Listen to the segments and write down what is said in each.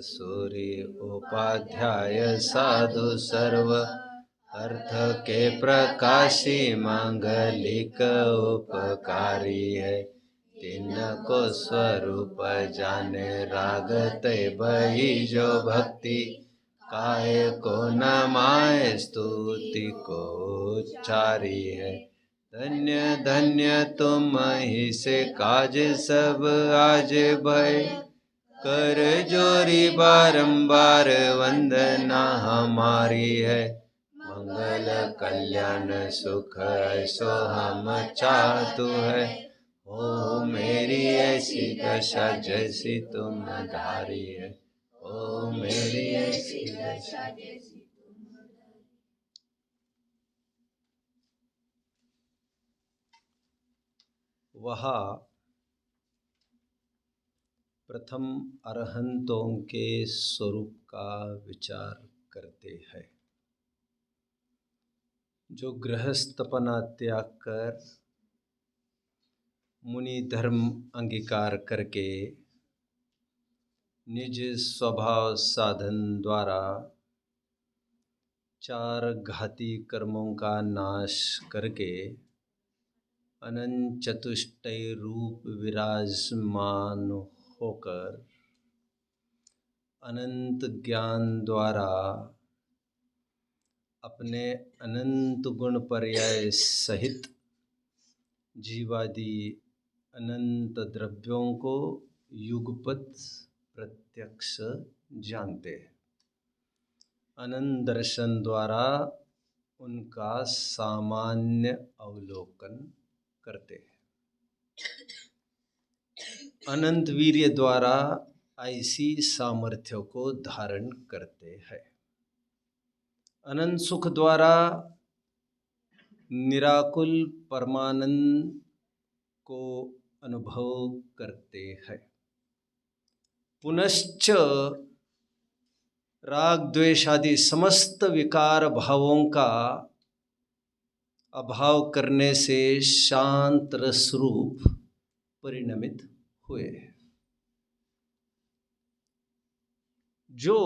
सूर्य उपाध्याय साधु सर्व अर्थ के प्रकाशी मांगलिक उपकारी है। तिनको स्वरूप जाने राग ते बही जो भक्ति काहे को न माय स्तुति को उच्चारी है। धन्य धन्य तुम ही से काज सब आज भय कर जोरी बारंबार वंदना हमारी है। मंगल कल्याण सुख ऐसो हम चाहतु है। ओ मेरी ऐसी दशा जैसी तुम धारी है। ओ मेरी ऐसी दशा जैसी तुम धारी। वह प्रथम अरहंतों के स्वरूप का विचार करते हैं, जो गृहस्थपना त्याग कर मुनि धर्म अंगीकार करके निज स्वभाव साधन द्वारा चार घाती कर्मों का नाश करके अनंत चतुष्टय रूप विराजमान होकर अनंत ज्ञान द्वारा अपने अनंत गुण पर्याय सहित जीवादि अनंत द्रव्यों को युगपत प्रत्यक्ष जानते हैं। अनंत दर्शन द्वारा उनका सामान्य अवलोकन करते हैं। अनंत वीर्य द्वारा ऐसी सामर्थ्य को धारण करते हैं। अनंत सुख द्वारा निराकुल परमानंद को अनुभव करते हैं। पुनश्च राग द्वेष आदि समस्त विकार भावों का अभाव करने से शांत रस रूप परिणमित हुए। जो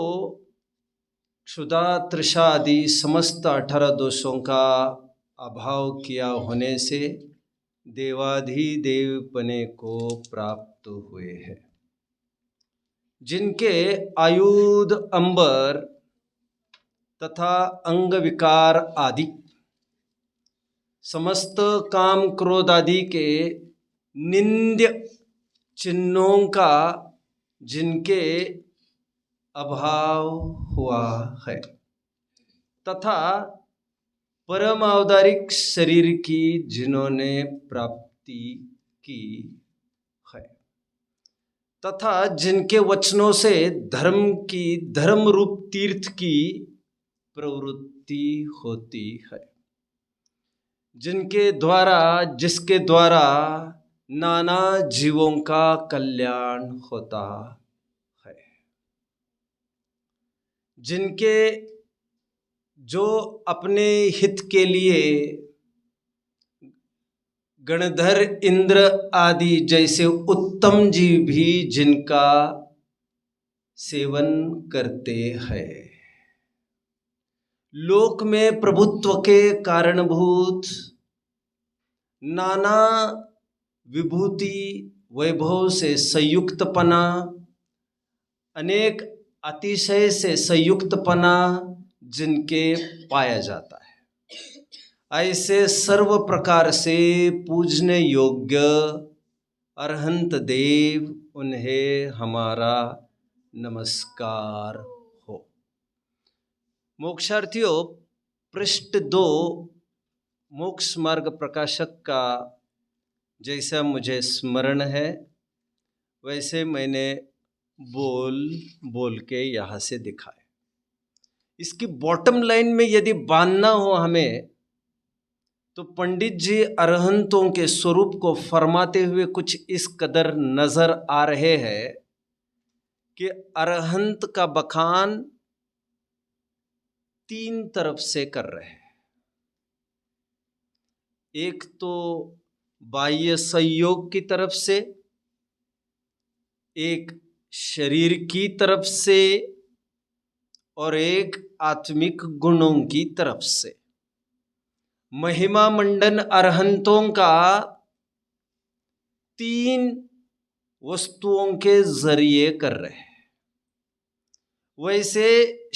क्षुधा तृषा आदि समस्त 18 दोषों का अभाव किया होने से देवाधिदेवपने को प्राप्त हुए हैं। जिनके आयुध अंबर तथा अंग विकार आदि समस्त काम क्रोध आदि के निंद्य चिन्हों का जिनके अभाव हुआ है तथा परम औदारिक शरीर की जिन्होंने प्राप्ति की है तथा जिनके वचनों से धर्म की धर्म रूप तीर्थ की प्रवृत्ति होती है, जिनके द्वारा जिसके द्वारा नाना जीवों का कल्याण होता है, जिनके जो अपने हित के लिए गणधर इंद्र आदि जैसे उत्तम जीव भी जिनका सेवन करते हैं, लोक में प्रभुत्व के कारणभूत नाना विभूति वैभव से संयुक्तपना, अनेक अतिशय से संयुक्तपना जिनके पाया जाता है, ऐसे सर्व प्रकार से पूजने योग्य अरहंत देव उन्हें हमारा नमस्कार हो। मोक्षार्थियों, पृष्ठ 2 मोक्ष मार्ग प्रकाशक का जैसा मुझे स्मरण है वैसे मैंने बोल के यहाँ से दिखाए। इसकी बॉटम लाइन में यदि बांधना हो हमें तो पंडित जी अरहंतों के स्वरूप को फरमाते हुए कुछ इस कदर नजर आ रहे हैं कि अरहंत का बखान 3 तरफ से कर रहे हैं। एक तो बाह्य संयोग की तरफ से, एक शरीर की तरफ से और एक आत्मिक गुणों की तरफ से। महिमा मंडन अरहंतों का 3 वस्तुओं के जरिए कर रहे हैं। वैसे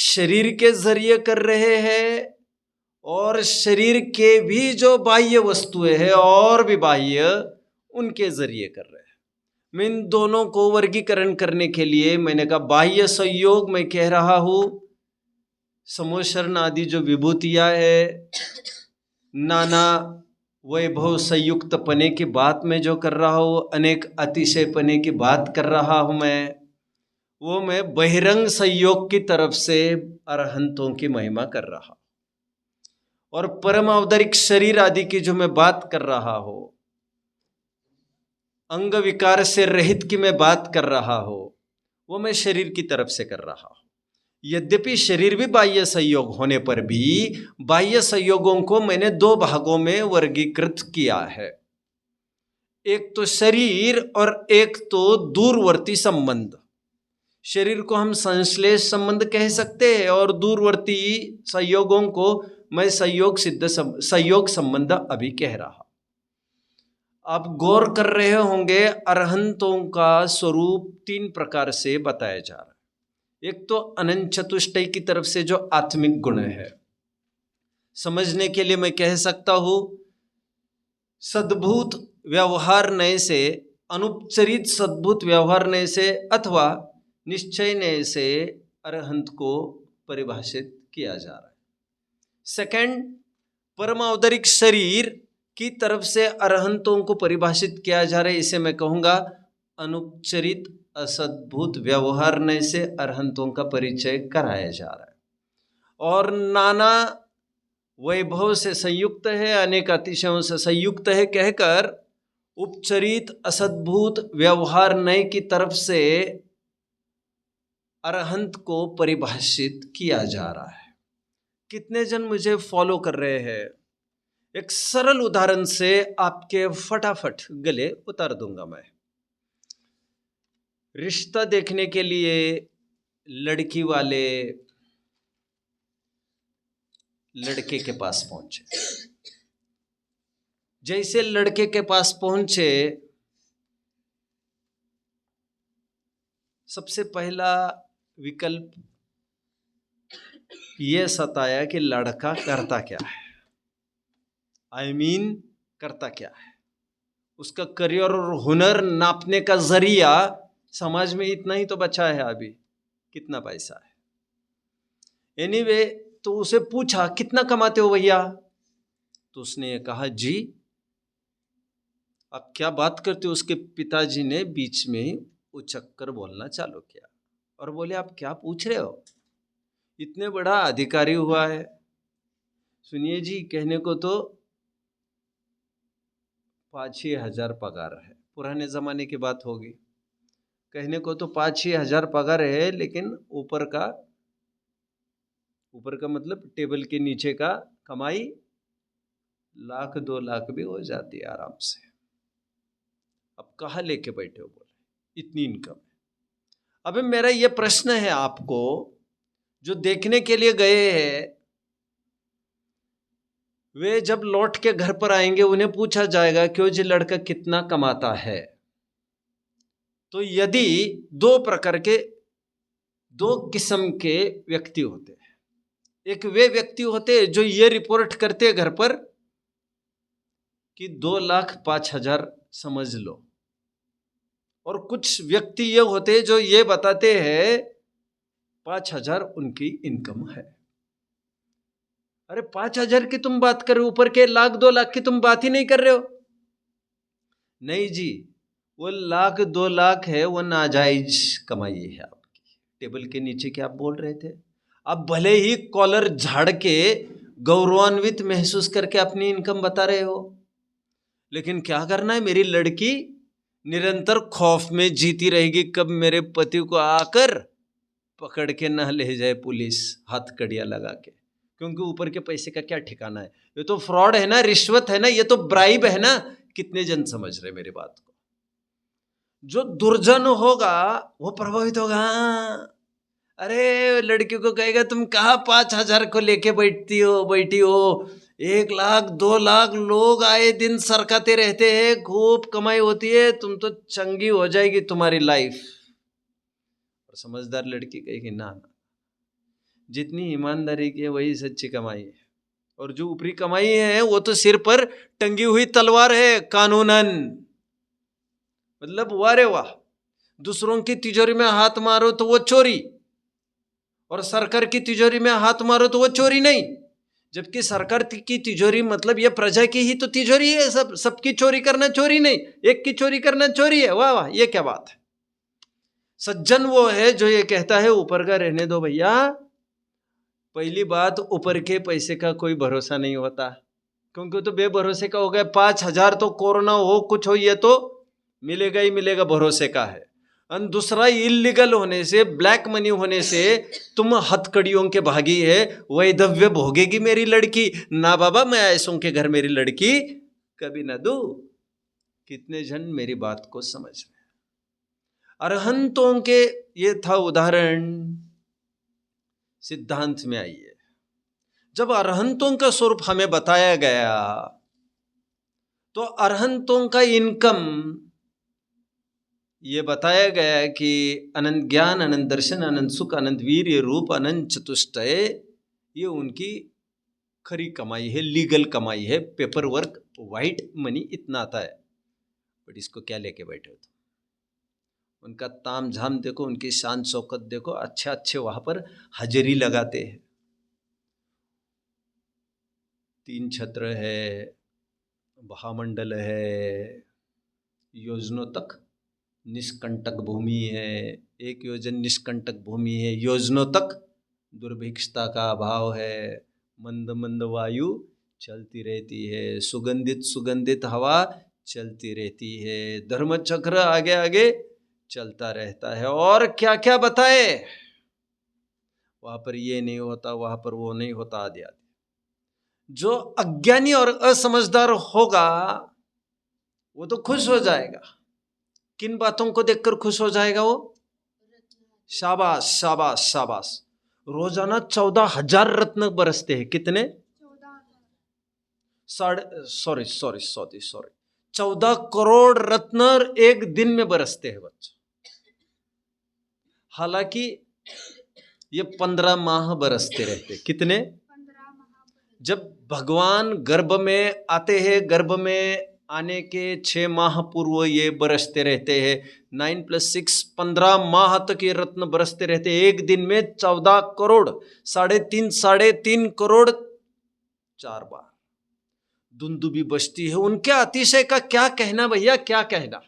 शरीर के जरिए कर रहे हैं और शरीर के भी जो बाह्य वस्तुएं हैं और भी बाह्य, उनके जरिए कर रहे हैं। मैं इन दोनों को वर्गीकरण करने के लिए मैंने कहा बाह्य संयोग मैं कह रहा हूं समोशरण आदि जो विभूतियां है, नाना वैभव संयुक्त पने की बात मैं जो कर रहा हूं, अनेक अतिशय पने की बात कर रहा हूं वो मैं बहिरंग संयोग की तरफ से अरहंतों की महिमा कर रहा हूं। और परम औदरिक शरीर आदि की जो मैं बात कर रहा हूं, अंग विकार से रहित की मैं बात कर रहा हूं, वो मैं शरीर की तरफ से कर रहा हूं। यद्यपि शरीर भी बाह्य संयोग होने पर भी बाह्य संयोगों को मैंने 2 भागों में वर्गीकृत किया है। एक तो शरीर और एक तो दूरवर्ती संबंध। शरीर को हम संश्लेष संबंध कह सकते हैं और दूरवर्ती संयोगों को मैं संयोग संबंध अभी कह रहा। आप गौर कर रहे होंगे अरहंतों का स्वरूप 3 प्रकार से बताया जा रहा है। एक तो अनंत चतुष्टय की तरफ से जो आत्मिक गुण है, समझने के लिए मैं कह सकता हूं सद्भूत व्यवहार नय से, अनुपचरित सद्भूत व्यवहार नय से अथवा निश्चय नय से अरहंत को परिभाषित किया जा रहा है। सेकंड, परमावतरिक शरीर की तरफ से अरहंतों को परिभाषित किया जा रहा है। इसे मैं कहूंगा अनुपचरित असद्भुत व्यवहार नय से अरहंतों का परिचय कराया जा रहा है। और नाना वैभव से संयुक्त है, अनेक अतिशयों से संयुक्त है कहकर उपचरित असद्भुत व्यवहार नय की तरफ से अरहंत को परिभाषित किया जा रहा है। कितने जन मुझे फॉलो कर रहे हैं? एक सरल उदाहरण से आपके फटाफट गले उतार दूंगा मैं। रिश्ता देखने के लिए लड़की वाले लड़के के पास पहुंचे। जैसे लड़के के पास पहुंचे, सबसे पहला विकल्प यह सताया कि लड़का करता क्या है, करता क्या है। उसका करियर और हुनर नापने का जरिया समाज में इतना ही तो बचा है अभी, कितना पैसा है। एनीवे, तो उसे पूछा कितना कमाते हो भैया? तो उसने कहा जी। अब क्या बात करते हो? उसके पिताजी ने बीच में उचक कर बोलना चालू किया और बोले आप क्या पूछ रहे हो, इतने बड़ा अधिकारी हुआ है। सुनिए जी, कहने को तो 5-6 हजार पगार है, पुराने जमाने की बात होगी। कहने को तो 5-6 हजार पगार है, लेकिन ऊपर का मतलब टेबल के नीचे का कमाई 1-2 लाख भी हो जाती है आराम से। अब कहाँ लेके बैठे हो? बोले इतनी इनकम है। अबे मेरा ये प्रश्न है आपको, जो देखने के लिए गए हैं वे जब लौट के घर पर आएंगे उन्हें पूछा जाएगा क्यों जी लड़का कितना कमाता है? तो यदि 2 किस्म के व्यक्ति होते हैं। एक वे व्यक्ति होते हैं जो ये रिपोर्ट करते हैं घर पर कि 2,05,000 समझ लो, और कुछ व्यक्ति ये होते हैं जो ये बताते हैं 5,000 उनकी इनकम है। अरे 5,000 की तुम बात कर रहे हो, ऊपर के 1,00,000-2 लाख की तुम बात ही नहीं कर रहे हो। नहीं जी, वो 1,00,000-2 लाख है, वो नाजायज कमाई है आपकी। टेबल के नीचे क्या आप बोल रहे थे? आप भले ही कॉलर झाड़ के गौरवान्वित महसूस करके अपनी इनकम बता रहे हो, लेकिन क्या करना है? मेरी लड़की निरंतर खौफ में जीती रहेगी कब मेरे पति को आकर पकड़ के ना ले जाए पुलिस हाथ कड़िया लगा के, क्योंकि ऊपर के पैसे का क्या ठिकाना है। ये तो फ्रॉड है ना, रिश्वत है ना, ये तो ब्राइब है ना। कितने जन समझ रहे मेरी बात को? जो दुर्जन होगा वो प्रभावित होगा। अरे लड़की को कहेगा तुम कहाँ 5,000 को लेके बैठी हो, 1 लाख 2 लाख लोग आए दिन सरकाते रहते हैं, खूब कमाई होती है, तुम तो चंगी हो जाएगी तुम्हारी लाइफ। और समझदार लड़की कहेगी ना, जितनी ईमानदारी की है वही सच्ची कमाई है, और जो ऊपरी कमाई है वो तो सिर पर टंगी हुई तलवार है कानूनन। मतलब वारे वाह, दूसरों की तिजोरी में हाथ मारो तो वो चोरी, और सरकार की तिजोरी में हाथ मारो तो वो चोरी नहीं। जबकि सरकार की तिजोरी मतलब ये प्रजा की ही तो तिजोरी है, सबकी चोरी करना चोरी नहीं, एक की चोरी करना चोरी है। वाह वाह, ये क्या बात है। सज्जन वो है जो ये कहता है ऊपर का रहने दो भैया। पहली बात, ऊपर के पैसे का कोई भरोसा नहीं होता, क्योंकि तो बेभरोसे का हो गया। 5,000 तो कोरोना हो कुछ हो, ये तो मिलेगा ही मिलेगा, भरोसे का है। और दूसरा, इलीगल होने से, ब्लैक मनी होने से तुम हथकड़ियों के भागी है, वैधव्य भोगेगी मेरी लड़की ना। बाबा मैं ऐसों के घर मेरी लड़की कभी ना दूं। कितने जन मेरी बात को समझ रहे। अरहंतों के ये था उदाहरण। सिद्धांत में आइए, जब अरहंतों का स्वरूप हमें बताया गया तो अरहंतों का इनकम ये बताया गया कि अनंत ज्ञान, अनंत दर्शन, अनंत सुख, अनंत वीर्य रूप, अनंत चतुष्टय, ये उनकी खरी कमाई है, लीगल कमाई है। पेपर वर्क, वाइट मनी इतना आता है, बट इसको क्या लेके बैठे हो तुम? उनका ताम झाम देखो, उनकी शान शौकत देखो, अच्छे अच्छे वहां पर हाजिरी लगाते हैं। 3 छत्र है, महामंडल है, योजनों तक निष्कंटक भूमि है, 1 योजन निष्कंटक भूमि है, योजनों तक दुर्भिक्षता का अभाव है, मंद मंद वायु चलती रहती है, सुगंधित सुगंधित हवा चलती रहती है, धर्म चक्र आगे आगे चलता रहता है। और क्या क्या बताए, वहां पर ये नहीं होता, वहां पर वो नहीं होता, आदि आदि। जो अज्ञानी और असमझदार होगा वो तो खुश हो जाएगा। किन बातों को देखकर खुश हो जाएगा वो? शाबाश शाबाश शाबाश। रोजाना 14,000 रत्न बरसते हैं। कितने? 14 करोड़ रत्न एक दिन में बरसते हैं बच्चों। हालांकि ये 15 माह बरसते रहते। कितने? जब भगवान गर्भ में आते हैं, गर्भ में आने के 6 माह पूर्व ये बरसते रहते हैं। 9 + 6 15 माह तक ये रत्न बरसते रहते हैं। एक दिन में 14 करोड़, 3.5 करोड़ 4 बार दुंदुबी बजती है। उनके अतिशय का क्या कहना भैया, क्या कहना।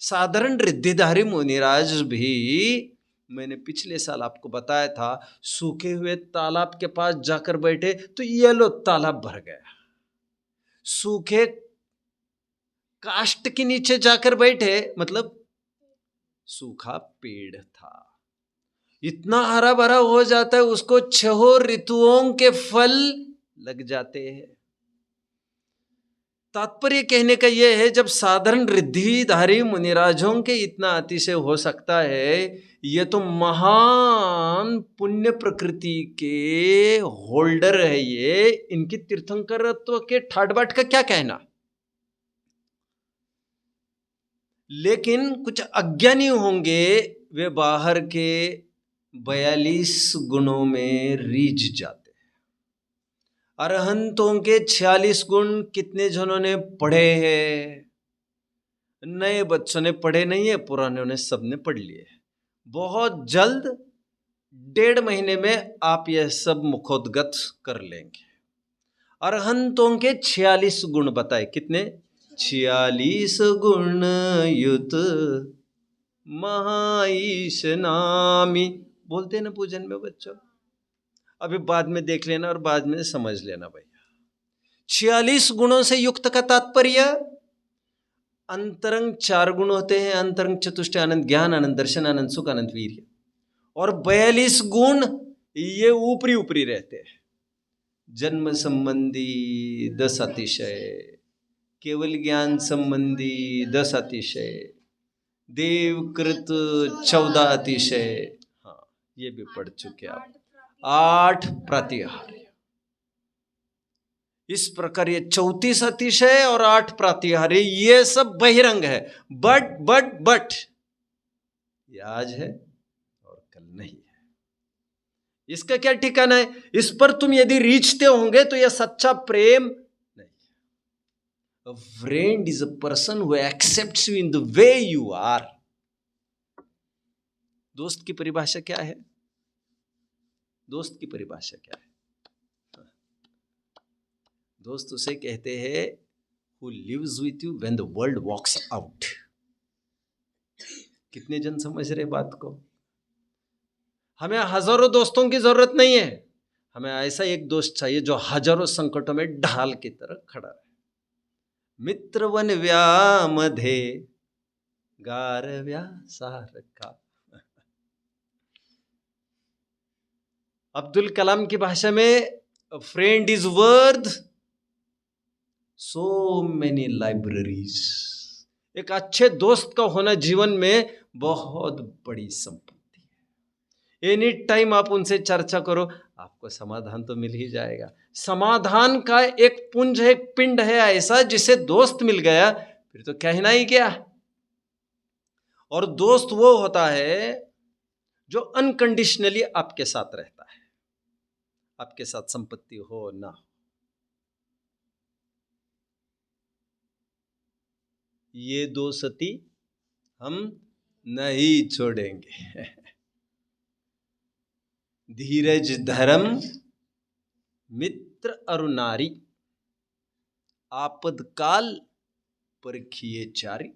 साधारण रिद्धिधारी मुनिराज भी, मैंने पिछले साल आपको बताया था, सूखे हुए तालाब के पास जाकर बैठे तो ये लो तालाब भर गया। सूखे काष्ठ के नीचे जाकर बैठे, मतलब सूखा पेड़ था, इतना हरा भरा हो जाता है, उसको 6 ऋतुओं के फल लग जाते हैं। तात्पर्य कहने का यह है, जब साधारण रिद्धिधारी मुनिराजों के इतना अतिशय हो सकता है, ये तो महान पुण्य प्रकृति के होल्डर है ये, इनकी तीर्थंकरत्व के ठाट बाट का क्या कहना। लेकिन कुछ अज्ञानी होंगे, वे बाहर के 42 गुणों में रीझ जाते। अरहंतों के 46 गुण कितने जनों ने पढ़े हैं? नए बच्चों ने पढ़े नहीं है, पुराने ने सबने पढ़ लिए। बहुत जल्द 1.5 महीने में आप यह सब मुखोद्गत कर लेंगे। अरहंतों के 46 गुण बताए। कितने? 46 गुण युत महाईश नामी, बोलते हैं ना पूजन में बच्चों। अभी बाद में देख लेना और बाद में समझ लेना भैया। 46 गुणों से युक्त का तात्पर्य, अंतरंग 4 गुण होते हैं, अंतरंग चतुष्टय, अनंत ज्ञान, अनंत दर्शन, अनंत सुख, अनंत वीर्य। और 42 गुण ये ऊपरी ऊपरी रहते हैं। जन्म संबंधी 10 अतिशय, केवल ज्ञान संबंधी 10 अतिशय, देवकृत 14 अतिशय, हाँ ये भी पढ़ चुके आप, 8 प्रातिहार्य। इस प्रकार ये 34 अतिशय और 8 प्रातिहार्य ये सब बहिरंग है। बट ये आज है और कल नहीं है। इसका क्या ठिकाना है? इस पर तुम यदि रीछते होंगे तो यह सच्चा प्रेम नहीं है। A friend is a person who accepts you in the way you are. दोस्त की परिभाषा क्या है? दोस्त की परिभाषा क्या है? दोस्त उसे कहते हैं who lives with you when the world walks out. कितने जन समझ रहे बात को? हमें हजारों दोस्तों की जरूरत नहीं है, हमें ऐसा एक दोस्त चाहिए जो हजारों संकटों में ढाल की तरह खड़ा है। मित्र वन व्यामधे गारव्या सारका। अब्दुल कलाम की भाषा में friend is worth so many libraries. एक अच्छे दोस्त का होना जीवन में बहुत बड़ी संपत्ति है। एनी टाइम आप उनसे चर्चा करो, आपको समाधान तो मिल ही जाएगा। समाधान का एक पुंज है, एक पिंड है ऐसा, जिसे दोस्त मिल गया फिर तो कहना ही क्या। और दोस्त वो होता है जो अनकंडीशनली आपके साथ रहता है, आपके साथ संपत्ति हो ना हो। ये दो सती हम नहीं छोड़ेंगे। धीरज धर्म मित्र और नारी, आपदकाल परखिए चारी।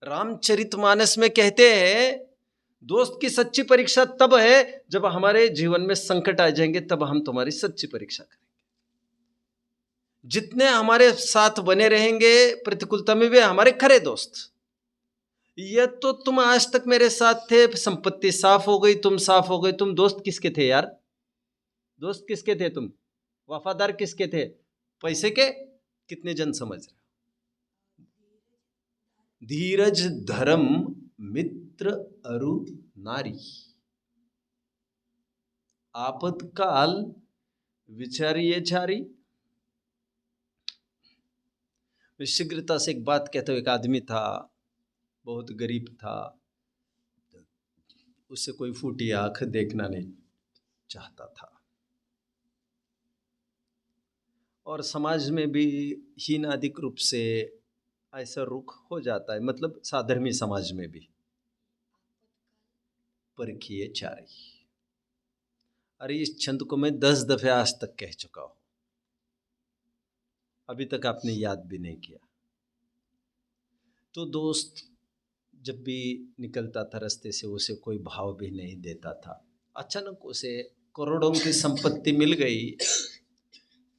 रामचरितमानस में कहते हैं दोस्त की सच्ची परीक्षा तब है जब हमारे जीवन में संकट आ जाएंगे, तब हम तुम्हारी सच्ची परीक्षा करेंगे। जितने हमारे साथ बने रहेंगे प्रतिकूलता में, वे हमारे खरे दोस्त। ये तो तुम आज तक मेरे साथ थे, संपत्ति साफ हो गई, तुम साफ हो गए, तुम दोस्त किसके थे यार? दोस्त किसके थे? तुम वफादार किसके थे? पैसे के? कितने जन समझ रहे? धीरज धर्म मित्र अरु नारी, आपदकाल विचारिए चारी। मैं शीघ्रता से एक बात कहता हूं। एक आदमी था, बहुत गरीब था, उसे कोई फूटी आंख देखना नहीं चाहता था, और समाज में भी हीनादिक रूप से ऐसा रुख हो जाता है, मतलब साधर्मी समाज में भी। परखिए चारी, अरे इस छंद को मैं 10 दफे आज तक कह चुका हूं, अभी तक आपने याद भी नहीं किया। तो दोस्त जब भी निकलता था रास्ते से, उसे कोई भाव भी नहीं देता था। अचानक उसे करोड़ों की संपत्ति मिल गई,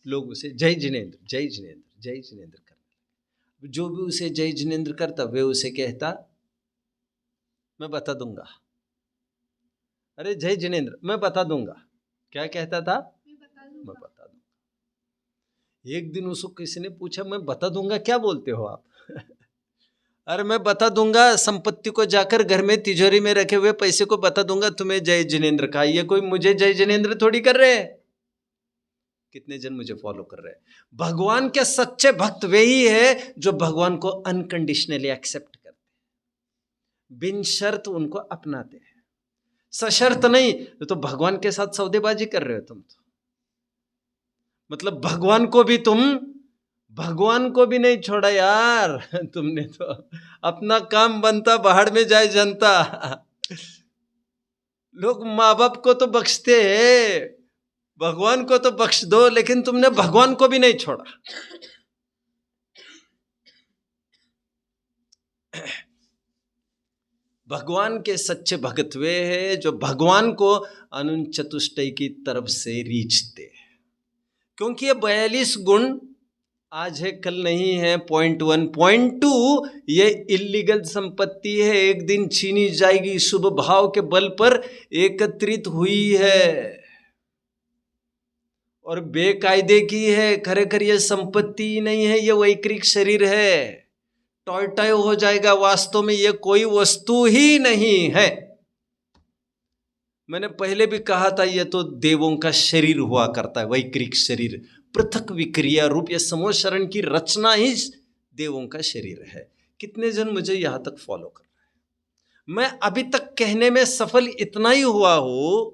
लोग उसे जय जिनेंद्र जय जिनेंद्र जय जिनेंद्र करने। जो भी उसे जय जिनेंद्र करता, वे उसे कहता मैं बता दूंगा। अरे जय जिनेंद्र, मैं बता दूंगा। क्या कहता था? मैं बता दूंगा। एक दिन उसको किसी ने पूछा मैं बता दूंगा क्या बोलते हो आप? अरे मैं बता दूंगा, संपत्ति को जाकर घर में तिजोरी में रखे हुए पैसे को बता दूंगा तुम्हें जय जिनेंद्र का। ये कोई मुझे जय जिनेंद्र थोड़ी कर रहे हैं। कितने जन मुझे फॉलो कर रहे हैं? भगवान के सच्चे भक्त वे ही है जो भगवान को अनकंडीशनली एक्सेप्ट करते हैं, बिन शर्त उनको अपनाते हैं, सशर्त नहीं। तो भगवान के साथ सौदेबाजी कर रहे हो तुम तो। मतलब भगवान को भी नहीं छोड़ा यार तुमने तो। अपना काम बनता, बाहर में जाए जनता। लोग माँ बाप को तो बख्शते हैं, भगवान को तो बख्श दो, लेकिन तुमने भगवान को भी नहीं छोड़ा। भगवान के सच्चे भक्त वे हैं जो भगवान को अनंत चतुष्टय की तरफ से रीझते हैं, क्योंकि ये 42 गुण आज है कल नहीं है। पॉइंट 1 पॉइंट 2 ये इल्लीगल संपत्ति है, एक दिन छीनी जाएगी, शुभ भाव के बल पर एकत्रित हुई है और बेकायदे की है। खरेखर ये संपत्ति नहीं है, ये वैक्रिक शरीर है। टॉय टॉय हो जाएगा, वास्तव में ये कोई वस्तु ही नहीं है। मैंने पहले भी कहा था, ये तो देवों का शरीर हुआ करता है, वैक्रिक शरीर, पृथक विक्रिया रूप। ये समोशरण की रचना ही देवों का शरीर है। कितने जन मुझे यहां तक फॉलो कर रहे हैं? मैं अभी तक कहने में सफल इतना ही हुआ हूं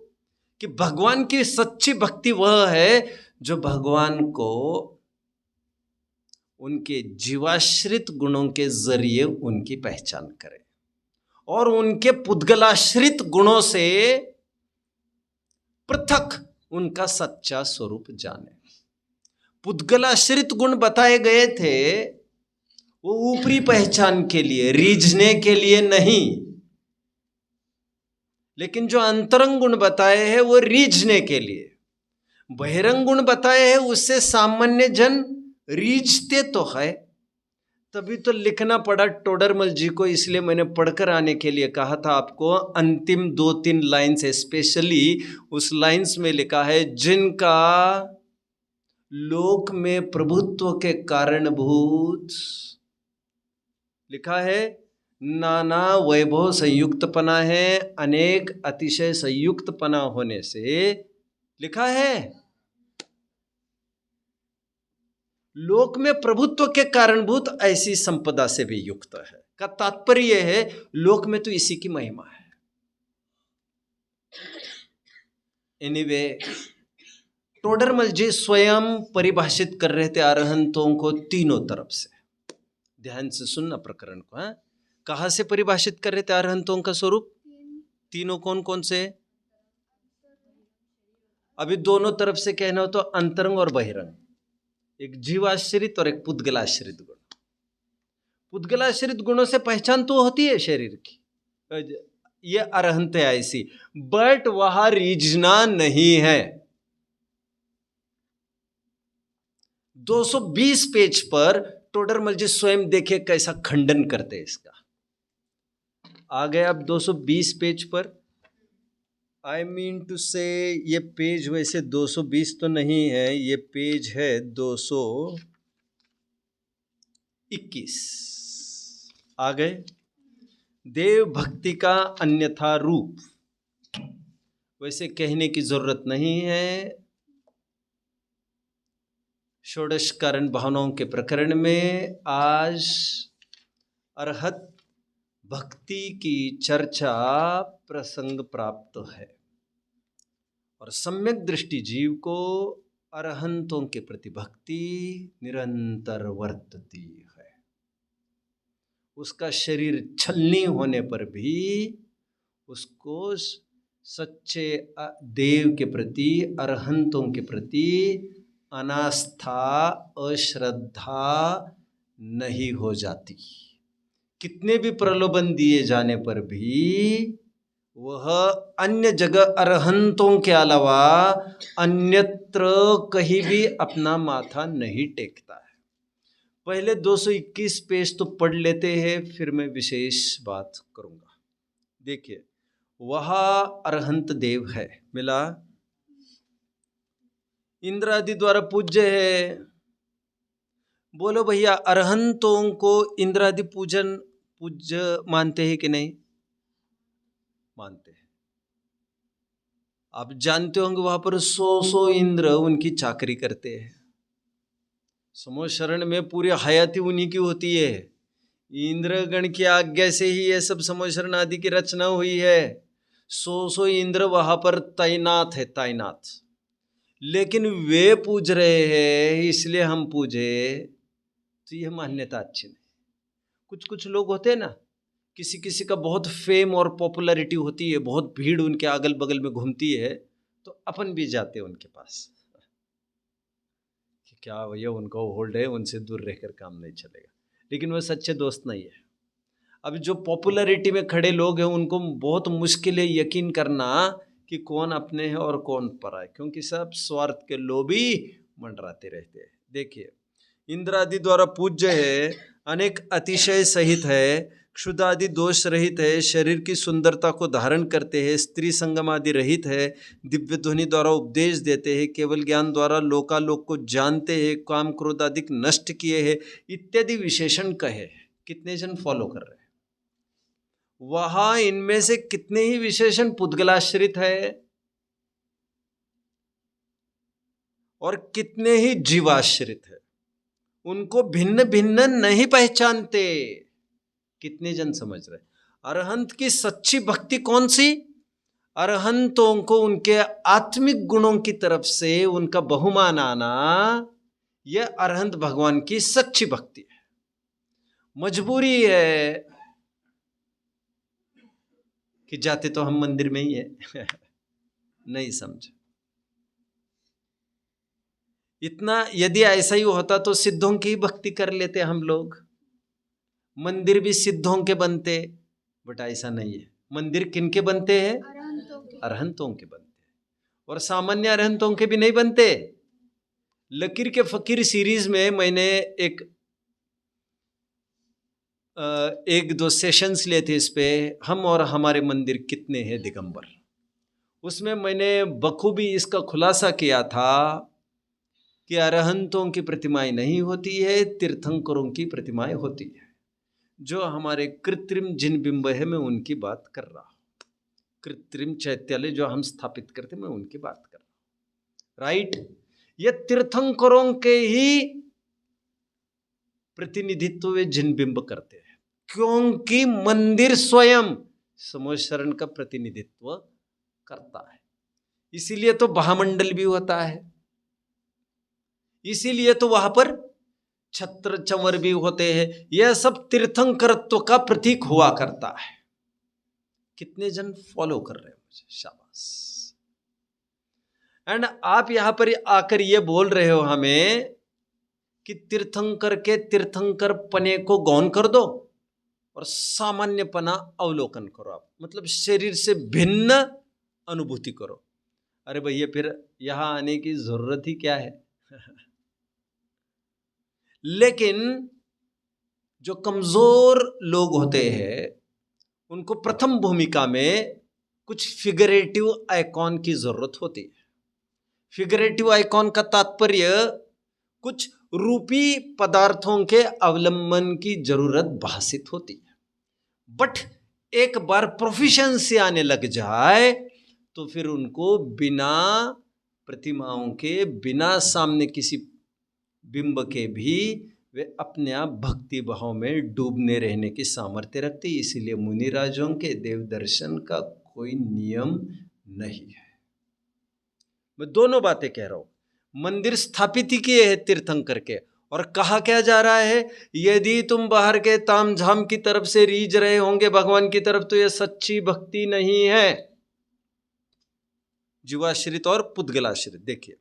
कि भगवान की सच्ची भक्ति वह है जो भगवान को उनके जीवाश्रित गुणों के जरिए उनकी पहचान करे और उनके पुद्गलाश्रित गुणों से पृथक उनका सच्चा स्वरूप जाने। पुद्गलाश्रित गुण बताए गए थे वो ऊपरी पहचान के लिए, रीझने के लिए नहीं, लेकिन जो अंतरंग गुण बताए हैं वो रीझने के लिए। बहिरंग गुण बताए हैं उससे सामान्य जन रीझते तो है, तभी तो लिखना पड़ा टोडरमल जी को। इसलिए मैंने पढ़कर आने के लिए कहा था आपको। अंतिम 2-3 लाइन्स स्पेशली उस लाइन्स में लिखा है, जिनका लोक में प्रभुत्व के कारणभूत, लिखा है, नाना वैभव संयुक्तपना है, अनेक अतिशय संयुक्तपना होने से, लिखा है लोक में प्रभुत्व के कारणभूत ऐसी संपदा से भी युक्त है। का तात्पर्य है लोक में तो इसी की महिमा है। एनीवे, टोडरमल जी स्वयं परिभाषित कर रहे थे अरहंतों को तीनों तरफ से। ध्यान से सुनना प्रकरण को। हाँ, कहाँ से परिभाषित कर रहे थे अरहंतों का स्वरूप? तीनों कौन कौन से? अभी दोनों तरफ से कहना हो तो अंतरंग और बहिरंग, एक जीवाश्रित और एक पुद्गलाश्रित गुण। पुद्गलाश्रित गुणों से पहचान तो होती है शरीर की, ये अरहंत है ऐसी, बट वहां रीझना नहीं है। 220 पेज पर टोडरमल जी स्वयं देखिए कैसा खंडन करते हैं इसका। आ गए अब 220 पेज पर। आई मीन टू से ये पेज वैसे 220 तो नहीं है, ये पेज है 221। आ गए। देव भक्ति का अन्यथा रूप, वैसे कहने की जरूरत नहीं है। षोडश कारण भावनाओं के प्रकरण में आज अरहत भक्ति की चर्चा प्रसंग प्राप्त है और सम्यक दृष्टि जीव को अरहंतों के प्रति भक्ति निरंतर वर्तती है। उसका शरीर छलनी होने पर भी उसको सच्चे देव के प्रति, अरहंतों के प्रति अनास्था, अश्रद्धा नहीं हो जाती। कितने भी प्रलोभन दिए जाने पर भी वह अन्य जगह अरहंतों के अलावा अन्यत्र कहीं भी अपना माथा नहीं टेकता है। पहले 221 पेज तो पढ़ लेते हैं, फिर मैं विशेष बात करूंगा। देखिए, वह अरहंत देव है, मिला, इंद्र आदि द्वारा पूज्य है। बोलो भैया, अरहंतों को इंद्र आदि पूज्य मानते हैं कि नहीं? मानते हैं। आप जानते होंगे वहां पर 100 इंद्र उनकी चाकरी करते हैं। समोशरण में पूरी हयाती उन्हीं की होती है। इंद्रगण की आज्ञा से ही ये सब समोशरण आदि की रचना हुई है। 100 इंद्र वहां पर तैनात है, तैनात। लेकिन वे पूज रहे हैं इसलिए हम पूजे, तो यह मान्यता अच्छी नहीं। कुछ कुछ लोग होते हैं ना, किसी किसी का बहुत फेम और पॉपुलैरिटी होती है, बहुत भीड़ उनके अगल बगल में घूमती है, तो अपन भी जाते हैं उनके पास कि क्या भैया उनका होल्ड है, उनसे दूर रहकर काम नहीं चलेगा। लेकिन वो सच्चे दोस्त नहीं है। अब जो पॉपुलैरिटी में खड़े लोग हैं उनको बहुत मुश्किल है यकीन करना कि कौन अपने हैं और कौन परा है, क्योंकि सब स्वार्थ के लोभी मंडराते रहते हैं। देखिए, इंद्र आदि द्वारा पूज्य है, अनेक अतिशय सहित है, क्षुध आदि दोष रहित है, शरीर की सुंदरता को धारण करते हैं, स्त्री संगम आदि रहित है, दिव्य ध्वनि द्वारा उपदेश देते हैं, केवल ज्ञान द्वारा लोकालोक को जानते हैं, काम क्रोध आदि नष्ट किए हैं, इत्यादि विशेषण कहे। कितने जन फॉलो कर रहे हैं? वहां इनमें से कितने ही विशेषण पुद्गलाश्रित है और कितने ही जीवाश्रित है, उनको भिन्न भिन्न नहीं पहचानते। कितने जन समझ रहे? अरहंत की सच्ची भक्ति कौन सी? अरहंतों को उनके आत्मिक गुणों की तरफ से उनका बहुमान आना, यह अरहंत भगवान की सच्ची भक्ति है। मजबूरी है कि जाते तो हम मंदिर में ही है नहीं समझे। इतना यदि ऐसा ही होता तो सिद्धों की भक्ति कर लेते हम लोग, मंदिर भी सिद्धों के बनते, बट ऐसा नहीं है। मंदिर किनके बनते हैं? अरहंतों के बनते हैं, और सामान्य अरहंतों के भी नहीं बनते। लकीर के फकीर सीरीज में मैंने एक दो सेशंस लिए थे इस पे, हम और हमारे मंदिर कितने हैं दिगंबर। उसमें मैंने बखूबी इसका खुलासा किया था कि अरहंतों की प्रतिमाएं नहीं होती है, तीर्थंकरों की प्रतिमाएं होती है। जो हमारे कृत्रिम जिन बिंब है, मैं उनकी बात कर रहा हूँ। कृत्रिम चैत्यालय जो हम स्थापित करते, मैं उनकी बात कर रहा हूँ। राइट? ये तीर्थंकरों के ही प्रतिनिधित्व वे जिन बिंब करते हैं, क्योंकि मंदिर स्वयं समूह शरण का प्रतिनिधित्व करता है। इसीलिए तो महामंडल भी होता है, इसीलिए तो वहां पर छत्र चंवर भी होते हैं। यह सब तीर्थंकरत्व का प्रतीक हुआ करता है। कितने जन फॉलो कर रहे हैं मुझे? शाबाश। एंड आप यहां पर आकर ये बोल रहे हो हमें कि तीर्थंकर के तीर्थंकर पने को गौण कर दो और सामान्य पना अवलोकन करो। आप मतलब शरीर से भिन्न अनुभूति करो। अरे भैया, फिर यहां आने की जरूरत ही क्या है? लेकिन जो कमजोर लोग होते हैं उनको प्रथम भूमिका में कुछ फिगरेटिव आइकॉन की जरूरत होती है। फिगरेटिव आइकॉन का तात्पर्य कुछ रूपी पदार्थों के अवलंबन की जरूरत भासित होती है। बट एक बार प्रोफिशिएंसी आने लग जाए तो फिर उनको बिना प्रतिमाओं के, बिना सामने किसी बिंब के भी वे अपने आप भक्ति भाव में डूबने रहने की सामर्थ्य रखते। इसीलिए मुनिराजों के देव दर्शन का कोई नियम नहीं है। मैं दोनों बातें कह रहा हूं। मंदिर स्थापित ही किए हैं तीर्थंकर के, और कहा क्या जा रहा है? यदि तुम बाहर के तामझाम की तरफ से रीझ रहे होंगे भगवान की तरफ, तो यह सच्ची भक्ति नहीं है। जीवाश्रित और पुद्गलाश्रित। देखिए,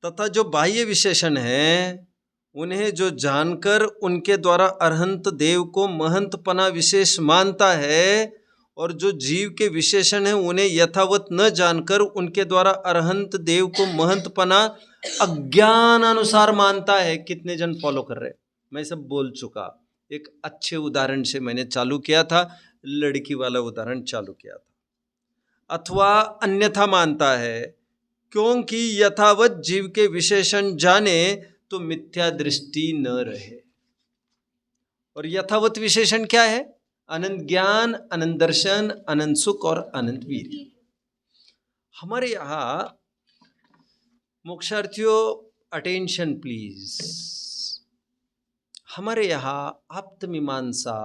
तथा जो बाह्य विशेषण है उन्हें जो जानकर उनके द्वारा अरहंत देव को महंतपना विशेष मानता है, और जो जीव के विशेषण है उन्हें यथावत न जानकर उनके द्वारा अरहंत देव को महंतपना अज्ञान अनुसार मानता है। कितने जन फॉलो कर रहे? मैं सब बोल चुका। एक अच्छे उदाहरण से मैंने चालू किया था, लड़की वाला उदाहरण चालू किया था। अथवा अन्यथा मानता है, क्योंकि यथावत जीव के विशेषण जाने तो मिथ्या दृष्टि न रहे। और यथावत विशेषण क्या है? अनंत ज्ञान, अनंत दर्शन, अनंत सुख और अनंत वीर। हमारे यहां मोक्षार्थियों, अटेंशन प्लीज। हमारे यहां आप्तमीमांसा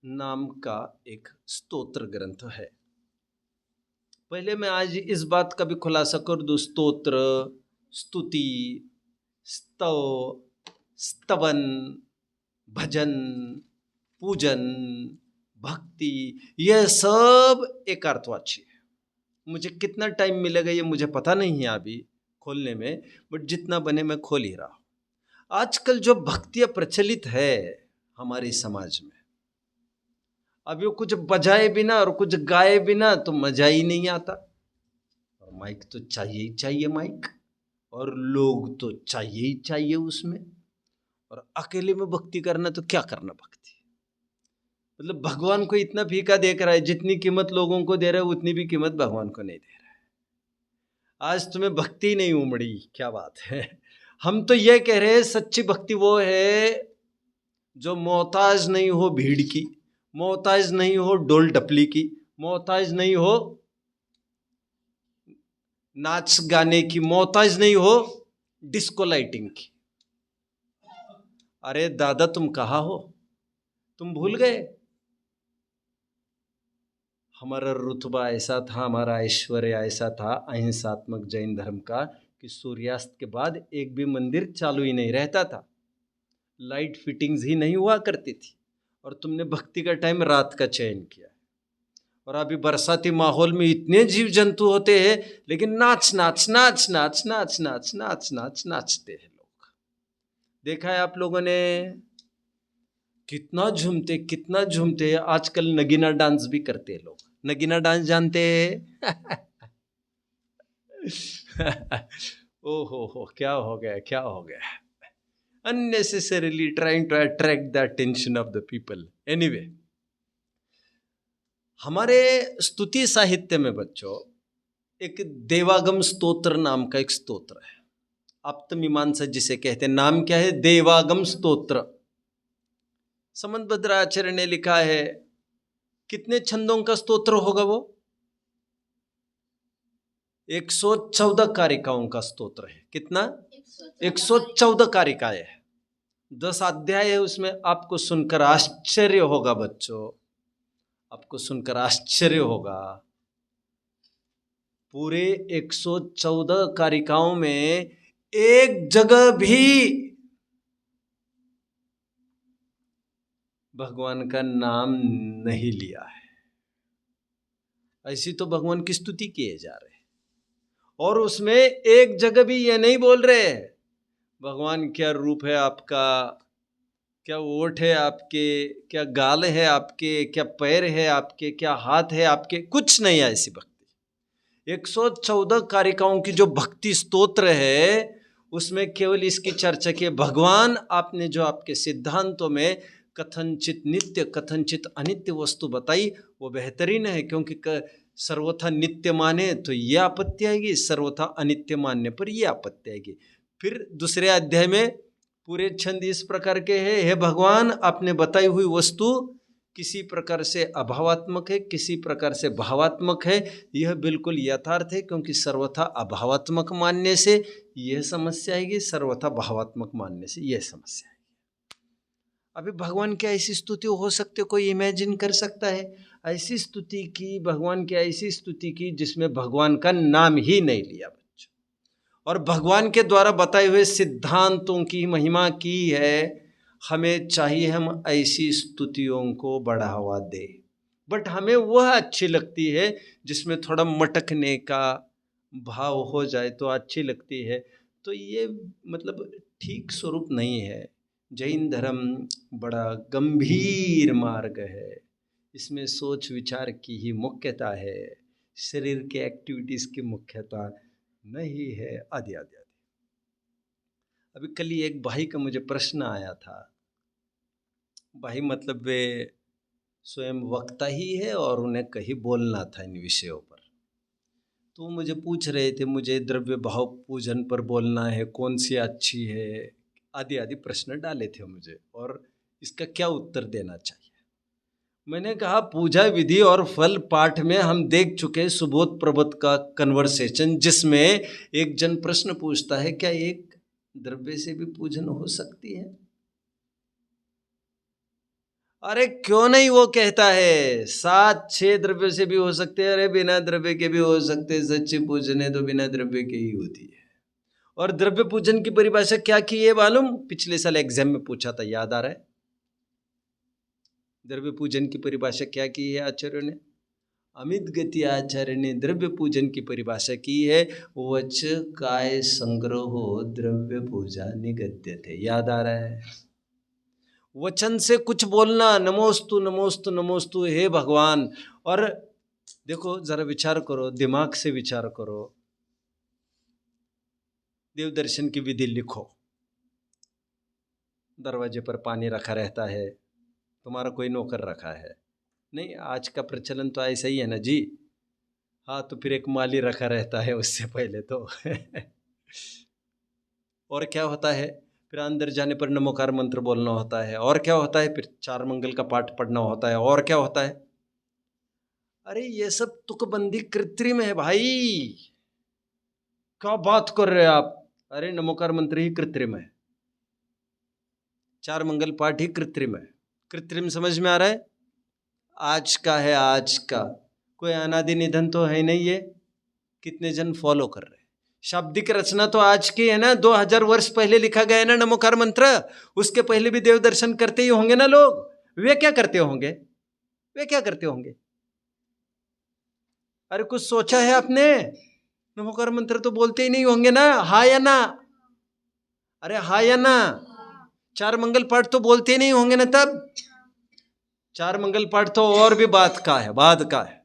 नाम का एक स्तोत्र ग्रंथ है। पहले मैं आज इस बात का भी खुलासा कर दूं, स्तोत्र, स्तुति, स्तव, स्तवन, भजन, पूजन, भक्ति, यह सब एक अर्थवाची है। मुझे कितना टाइम मिलेगा ये मुझे पता नहीं है अभी खोलने में, बट जितना बने मैं खोल ही रहा हूं। आजकल जो भक्तियां प्रचलित है हमारे समाज में, अब ये कुछ बजाए बिना और कुछ गाए बिना तो मजा ही नहीं आता। और माइक तो चाहिए ही चाहिए माइक, और लोग तो चाहिए ही चाहिए उसमें। और अकेले में भक्ति करना तो क्या करना भक्ति? मतलब भगवान को इतना फीका देख रहा है, जितनी कीमत लोगों को दे रहा है उतनी भी कीमत भगवान को नहीं दे रहा है। आज तुम्हें भक्ति नहीं उमड़ी, क्या बात है? हम तो ये कह रहे हैं सच्ची भक्ति वो है जो मोहताज नहीं हो भीड़ की, मोहताज नहीं हो डोल डपली की, मोहताज नहीं हो नाच गाने की, मोहताज नहीं हो डिस्को लाइटिंग की। अरे दादा तुम कहाँ हो? तुम भूल गए? हमारा रुतबा ऐसा था, हमारा ऐश्वर्य ऐसा था अहिंसात्मक जैन धर्म का कि सूर्यास्त के बाद एक भी मंदिर चालू ही नहीं रहता था, लाइट फिटिंग्स ही नहीं हुआ करती थी, और तुमने भक्ति का टाइम रात का चयन किया। और अभी बरसाती माहौल में इतने जीव जंतु होते हैं, लेकिन नाच नाच नाच नाच नाच नाच नाच नाच नाचते हैं लोग। देखा है आप लोगों ने? कितना झूमते। आजकल नगीना डांस भी करते हैं लोग। नगीना डांस जानते हैं? ओ हो, क्या हो गया। Unnecessarily trying to attract the attention of the people. Anyway, हमारे स्तुति साहित्य में बच्चों एक देवागम स्तोत्र नाम का एक स्तोत्र है, आप्तमीमांसा जिसे कहते हैं। नाम क्या है? देवागम स्तोत्र। समंतभद्राचार्य ने लिखा है। कितने छंदों का स्तोत्र होगा वो? 114 कारिकाओं का स्तोत्र है। कितना? 114 कारिकाएं है, 10 अध्याय है उसमें। आपको सुनकर आश्चर्य होगा बच्चों, आपको सुनकर आश्चर्य होगा। पूरे 114 कारिकाओं में एक जगह भी भगवान का नाम नहीं लिया है। ऐसी तो भगवान की स्तुति किए जा रहे हैं, और उसमें एक जगह भी ये नहीं बोल रहे हैं भगवान क्या रूप है आपका, क्या ओठ है आपके, क्या गाल है आपके, क्या पैर है आपके, क्या हाथ है आपके। कुछ नहीं है ऐसी भक्ति। 114 कारिकाओं की जो भक्ति स्तोत्र है उसमें केवल इसकी चर्चा की, भगवान आपने जो आपके सिद्धांतों में कथनचित नित्य कथनचित अनित्य वस्तु बताई वो बेहतरीन है, क्योंकि सर्वथा नित्य माने तो ये आपत्ति आएगी, सर्वथा अनित्य मानने पर ये आपत्ति आएगी। फिर दूसरे अध्याय में पूरे छंद इस प्रकार के हैं, हे भगवान आपने बताई हुई वस्तु किसी प्रकार से अभावात्मक है, किसी प्रकार से भावात्मक है, यह बिल्कुल यथार्थ है, क्योंकि सर्वथा अभावात्मक मानने से यह समस्या आएगी, सर्वथा भावात्मक मानने से यह समस्या आएगी। अभी भगवान की ऐसी स्तुति हो सकती है, कोई इमेजिन कर सकता है? ऐसी स्तुति की, भगवान की ऐसी स्तुति की जिसमें भगवान का नाम ही नहीं लिया बच्चों, और भगवान के द्वारा बताए हुए सिद्धांतों की महिमा की है। हमें चाहिए हम ऐसी स्तुतियों को बढ़ावा दे, बट हमें वह अच्छी लगती है जिसमें थोड़ा मटकने का भाव हो जाए तो अच्छी लगती है। तो ये मतलब ठीक स्वरूप नहीं है। जैन धर्म बड़ा गंभीर मार्ग है, इसमें सोच विचार की ही मुख्यता है, शरीर के एक्टिविटीज़ की मुख्यता नहीं है, आदि आदि आदि। अभी कल ही एक भाई का मुझे प्रश्न आया था। भाई मतलब वे स्वयं वक्ता ही है और उन्हें कहीं बोलना था इन विषयों पर, तो मुझे पूछ रहे थे, मुझे द्रव्य भाव पूजन पर बोलना है, कौन सी अच्छी है, आदि आदि प्रश्न डाले थे मुझे, और इसका क्या उत्तर देना चाहिए। मैंने कहा पूजा विधि और फल पाठ में हम देख चुके सुबोध प्रबोध का कन्वर्सेशन, जिसमें एक जन प्रश्न पूछता है क्या एक द्रव्य से भी पूजन हो सकती है? अरे क्यों नहीं, वो कहता है 7-6 द्रव्य से भी हो सकते हैं। अरे बिना द्रव्य के भी हो सकते, सच्ची पूजने तो बिना द्रव्य के ही होती है। और द्रव्य पूजन की परिभाषा क्या की है मालूम? पिछले साल एग्जाम में पूछा था, याद आ रहा है? द्रव्य पूजन की परिभाषा क्या की है आचार्यों ने? अमित गति आचार्य ने द्रव्य पूजन की परिभाषा की है, वच काय संग्रहो द्रव्य पूजा निगद्य थे। याद आ रहा है? वचन से कुछ बोलना, नमोस्तु नमोस्तु नमोस्तु, हे भगवान। और देखो जरा विचार करो, दिमाग से विचार करो। देव दर्शन की विधि लिखो, दरवाजे पर पानी रखा रहता है, तुम्हारा कोई नौकर रखा है? नहीं, आज का प्रचलन तो ऐसा ही है ना जी। हाँ, तो फिर एक माली रखा रहता है उससे पहले तो। और क्या होता है फिर अंदर जाने पर नमोकार मंत्र बोलना होता है, और क्या होता है, फिर 4 मंगल का पाठ पढ़ना होता है, और क्या होता है। अरे ये सब तुकबंदी कृत्रिम है भाई, क्या बात कर रहे हैं आप। अरे नमोकार मंत्र ही कृत्रिम है, 4 मंगल पाठ ही कृत्रिम है। कृत्रिम समझ में आ रहा है। आज का है, आज का, कोई अनादि निधन तो है नहीं। ये कितने जन फॉलो कर रहे हैं। शाब्दिक रचना तो आज की है ना, 2000 वर्ष पहले लिखा गया है ना नमोकार मंत्र। उसके पहले भी देव दर्शन करते ही होंगे ना लोग। वे क्या करते होंगे, वे क्या करते होंगे। अरे कुछ सोचा है आपने। नमोकार मंत्र तो बोलते ही नहीं होंगे ना, हा या ना। अरे हा या ना। 4 मंगल पाठ तो बोलते ही नहीं होंगे ना। तब 4 मंगल पाठ तो और भी बात का है, बाद का है।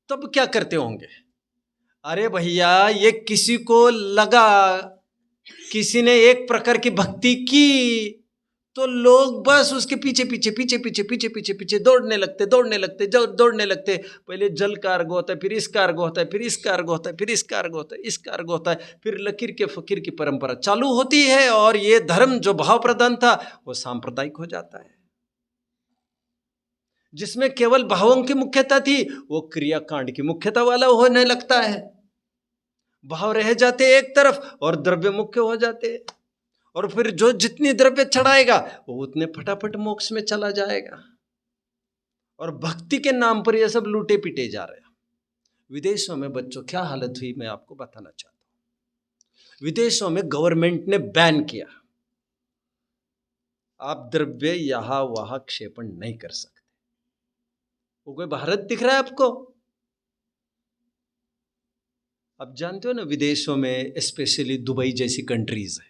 तब क्या करते होंगे। अरे भैया ये किसी को लगा, किसी ने एक प्रकार की भक्ति की, तो लोग बस उसके पीछे पीछे पीछे पीछे पीछे पीछे पीछे दौड़ने लगते, दौड़ने लगते, दौड़ने लगते। पहले जल का अर्घ होता है, फिर इसका अर्घ होता है, फिर इसका अर्घ होता है, फिर इसका अर्घ होता है, इसका अर्घ होता है, फिर लकीर के फकीर की परंपरा चालू होती है। और ये धर्म जो भाव प्रधान था वो सांप्रदायिक हो जाता है। जिसमें केवल भावों की मुख्यता थी वो क्रियाकांड की मुख्यता वाला होने लगता है। भाव रह जाते एक तरफ और द्रव्य मुख्य हो जाते। और फिर जो जितनी द्रव्य चढ़ाएगा वो उतने फटाफट मोक्ष में चला जाएगा। और भक्ति के नाम पर ये सब लूटे पीटे जा रहे हैं। विदेशों में बच्चों क्या हालत हुई मैं आपको बताना चाहता हूं। विदेशों में गवर्नमेंट ने बैन किया, आप द्रव्य यहां वहां क्षेपण नहीं कर सकते। वो कोई भारत दिख रहा है आपको। आप जानते हो ना विदेशों में स्पेशली दुबई जैसी कंट्रीज है,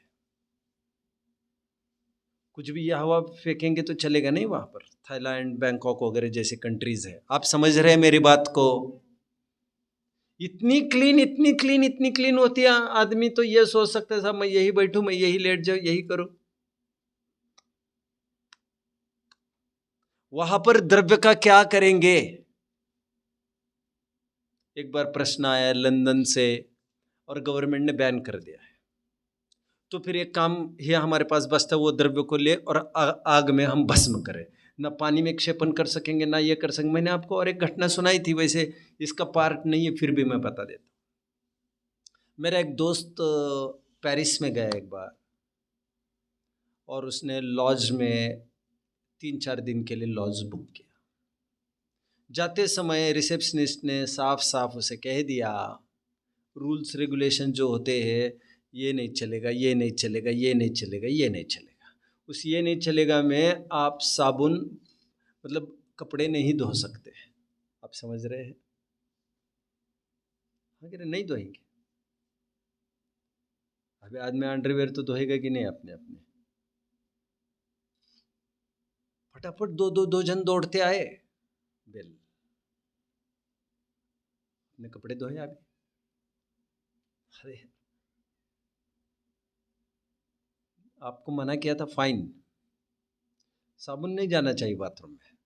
कुछ भी यह हवा फेंकेंगे तो चलेगा नहीं वहां पर। थाईलैंड, बैंकॉक वगैरह जैसी कंट्रीज है। आप समझ रहे हैं मेरी बात को। इतनी क्लीन, इतनी क्लीन, इतनी क्लीन होती है, आदमी तो यह सोच सकता है साहब मैं यही बैठूं, मैं यही लेट जाऊं, यही करूं। वहां पर द्रव्य का क्या करेंगे। एक बार प्रश्न आया लंदन से और गवर्नमेंट ने बैन कर दिया है। तो फिर एक काम ये हमारे पास बचता है, वो द्रव्य को ले और आग में हम भस्म करें। ना पानी में क्षेपण कर सकेंगे, ना ये कर सकेंगे। मैंने आपको और एक घटना सुनाई थी, वैसे इसका पार्ट नहीं है, फिर भी मैं बता देता हूँ। मेरा एक दोस्त पेरिस में गया एक बार, और उसने लॉज में 3-4 दिन के लिए लॉज बुक किया। जाते समय रिसेप्शनिस्ट ने साफ साफ उसे कह दिया, रूल्स रेगुलेशन जो होते हैं, ये नहीं चलेगा, ये नहीं चलेगा, ये नहीं चलेगा, ये नहीं चलेगा। उस ये नहीं चलेगा में आप साबुन मतलब कपड़े नहीं धो सकते। आप समझ रहे हैं। अगर नहीं धोएंगे, अभी आदमी अंडरवेयर तो धोएगा कि नहीं अपने अपने। फटाफट दो जन दौड़ते आए, बेल अपने कपड़े धोए। अभी अरे आपको मना किया था, फाइन, साबुन नहीं जाना चाहिए बाथरूम में।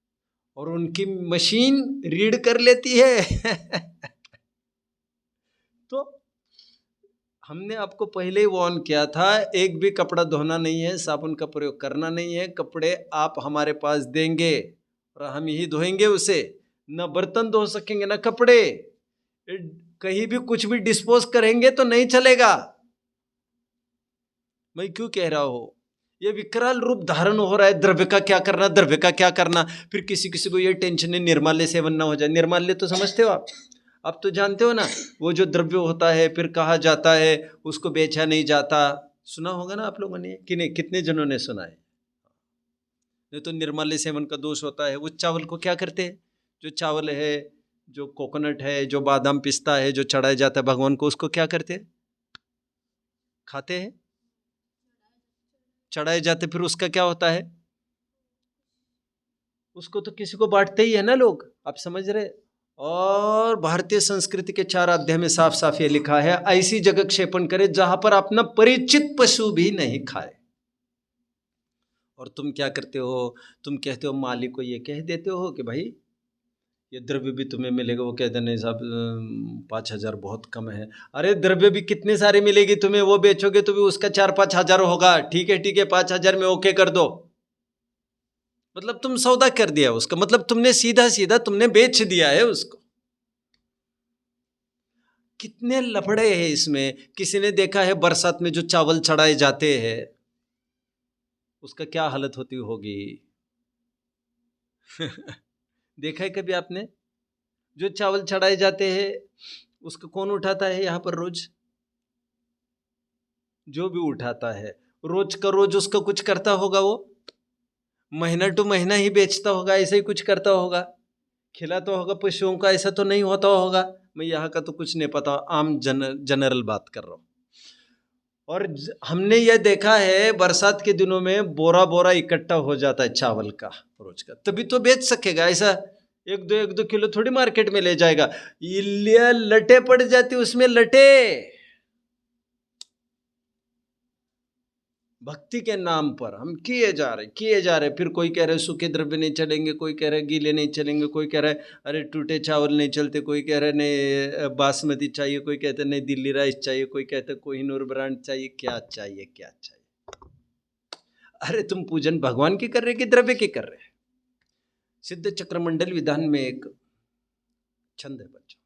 और उनकी मशीन रीड कर लेती है। तो हमने आपको पहले ही वार्न किया था, एक भी कपड़ा धोना नहीं है, साबुन का प्रयोग करना नहीं है। कपड़े आप हमारे पास देंगे और हम यही धोएंगे उसे। न बर्तन धो सकेंगे, न कपड़े। कहीं भी कुछ भी डिस्पोज करेंगे तो नहीं चलेगा। मैं क्यों कह रहा हूं, ये विकराल रूप धारण हो रहा है। द्रव्य का क्या करना, द्रव्य का क्या करना। फिर किसी किसी को ये टेंशन है निर्माल्य सेवन ना हो जाए। निर्माल्य तो समझते हो आप तो जानते हो ना, वो जो द्रव्य होता है फिर कहा जाता है उसको बेचा नहीं जाता। सुना होगा ना आप लोगों ने कि नहीं, कितने जनों ने सुना है। नहीं तो निर्माल्य सेवन का दोष होता है। वो चावल को क्या करते हैं, जो चावल है, जो कोकोनट है, जो बादाम पिस्ता है, जो चढ़ाया जाता है भगवान को, उसको क्या करते हैं, खाते हैं, चढ़ाए जाते। फिर उसका क्या होता है, उसको तो किसी को बांटते ही है ना लोग। आप समझ रहे। और भारतीय संस्कृति के 4 अध्याय में साफ साफ ये लिखा है, ऐसी जगह क्षेपण करे जहां पर अपना परिचित पशु भी नहीं खाए। और तुम क्या करते हो, तुम कहते हो मालिक को ये कह देते हो कि भाई ये द्रव्य भी तुम्हें मिलेगा। वो कहते नहीं साहब 5,000 बहुत कम है। अरे द्रव्य भी कितने सारे मिलेगी तुम्हें, वो बेचोगे तो भी उसका 4-5 हजार होगा। ठीक है 5,000 में ओके कर दो। मतलब तुम सौदा कर दिया उसका, मतलब तुमने सीधा सीधा तुमने बेच दिया है उसको। कितने लफड़े हैं इसमें। किसी ने देखा है बरसात में जो चावल चढ़ाए जाते हैं उसका क्या हालत होती होगी? देखा है कभी आपने? जो चावल चढ़ाए जाते हैं उसको कौन उठाता है यहाँ पर रोज? जो भी उठाता है रोज का रोज उसका कुछ करता होगा, वो महीना टू महीना ही बेचता होगा, ऐसे ही कुछ करता होगा, खिलाता होगा पशुओं का। ऐसा तो नहीं होता होगा। मैं यहाँ का तो कुछ नहीं पता, आम जनरल बात कर रहा हूँ। और हमने ये देखा है बरसात के दिनों में बोरा बोरा इकट्ठा हो जाता है चावल का रोज का, तभी तो बेच सकेगा। ऐसा 1-2 किलो थोड़ी मार्केट में ले जाएगा। इल्लिया लटे पड़ जाती उसमें, लटे। भक्ति के नाम पर हम किए जा रहे। फिर कोई कह रहे सूखे द्रव्य नहीं चलेंगे, कोई कह रहे गीले नहीं चलेंगे, कोई कह रहे अरे टूटे चावल नहीं चलते, कोई कह रहे नहीं बासमती चाहिए, कोई कहते नहीं दिल्ली राइस चाहिए, कोई कहते कोहिनूर ब्रांड चाहिए। क्या चाहिए क्या चाहिए? अरे तुम पूजन भगवान की कर रहे कि द्रव्य की कर रहे? सिद्ध चक्रमंडल विधान में एक छंद है बच्चों,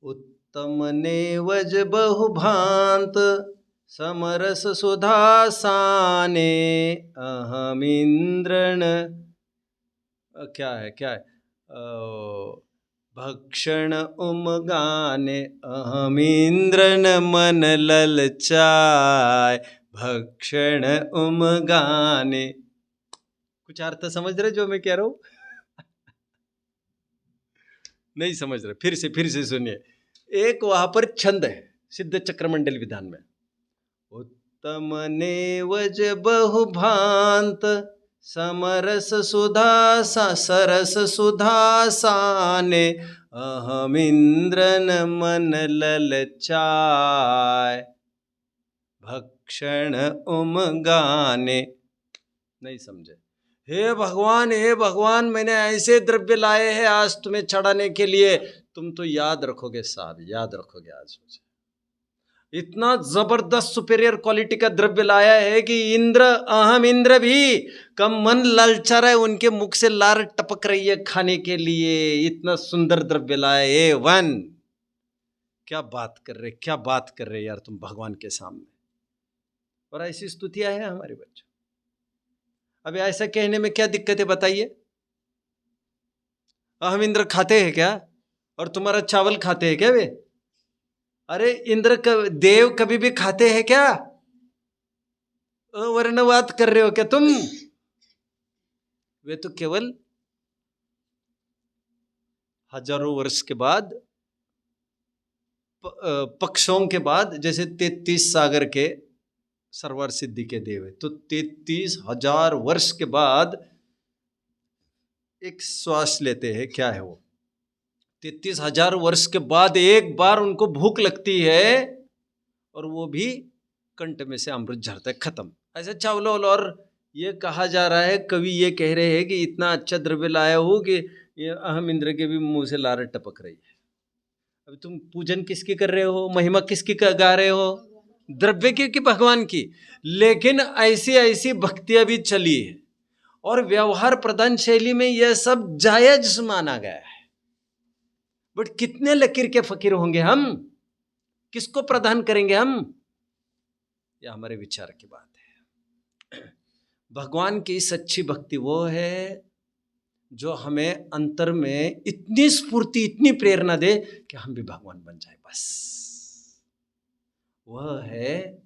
उत्तमने वज बहुभांत समरस सुधासाने अहमिंद्रण क्या है भक्षण उमगाने अहमिंद्रन मन ललचाय भक्षण उमगाने। कुछ अर्थ समझ रहे जो मैं कह रहा हूं? नहीं समझ रहे? फिर से सुनिए। एक वहां पर छंद है सिद्ध चक्रमंडल विधान में, उत्तम ने वज बहुभांत समरस सुधा सरस सुधासाने अहमिंद्रन मन ललचाय भक्षण उमगाने। नहीं समझे? हे भगवान मैंने ऐसे द्रव्य लाए हैं आज तुम्हें चढ़ाने के लिए, तुम तो याद रखोगे साहब, याद रखोगे आज मुझे। इतना जबरदस्त सुपीरियर क्वालिटी का द्रव्य लाया है कि अहम इंद्र भी कम मन ललचा रहा है, उनके मुख से लार टपक रही है खाने के लिए। इतना सुंदर द्रव्य लाया A1। क्या बात कर रहे यार तुम भगवान के सामने। और ऐसी स्तुतियां है हमारे बच्चों। अब ऐसा कहने में क्या दिक्कत है बताइए? हम इंद्र खाते हैं क्या? और तुम्हारा चावल खाते हैं क्या वे? अरे इंद्र देव कभी भी खाते हैं क्या? वर्णवाद कर रहे हो क्या तुम? वे तो केवल हजारों वर्ष के बाद, पक्षों के बाद, जैसे 33 सागर के सरवर सिद्धि के देव है, तो 33,000 वर्ष के बाद एक श्वास लेते हैं। क्या है वो? 33,000 वर्ष के बाद एक बार उनको भूख लगती है और वो भी कंठ में से अमृत झरता है, खत्म। ऐसा चावल। और ये कहा जा रहा है, कवि ये कह रहे हैं कि इतना अच्छा द्रव्य लाया हो कि ये अहम इंद्र के भी मुंह से लार टपक रही है। अब तुम पूजन किसकी कर रहे हो, महिमा किसकी गा रहे हो? द्रव्य की कि भगवान की? लेकिन ऐसी भक्तियां भी चली है और व्यवहार प्रधान शैली में यह सब जायज माना गया है। बट कितने लकीर के फकीर होंगे हम? किसको प्रदान करेंगे हम? यह हमारे विचार की बात है। भगवान की सच्ची भक्ति वो है जो हमें अंतर में इतनी स्फूर्ति, इतनी प्रेरणा दे कि हम भी भगवान बन जाए, बस वह है।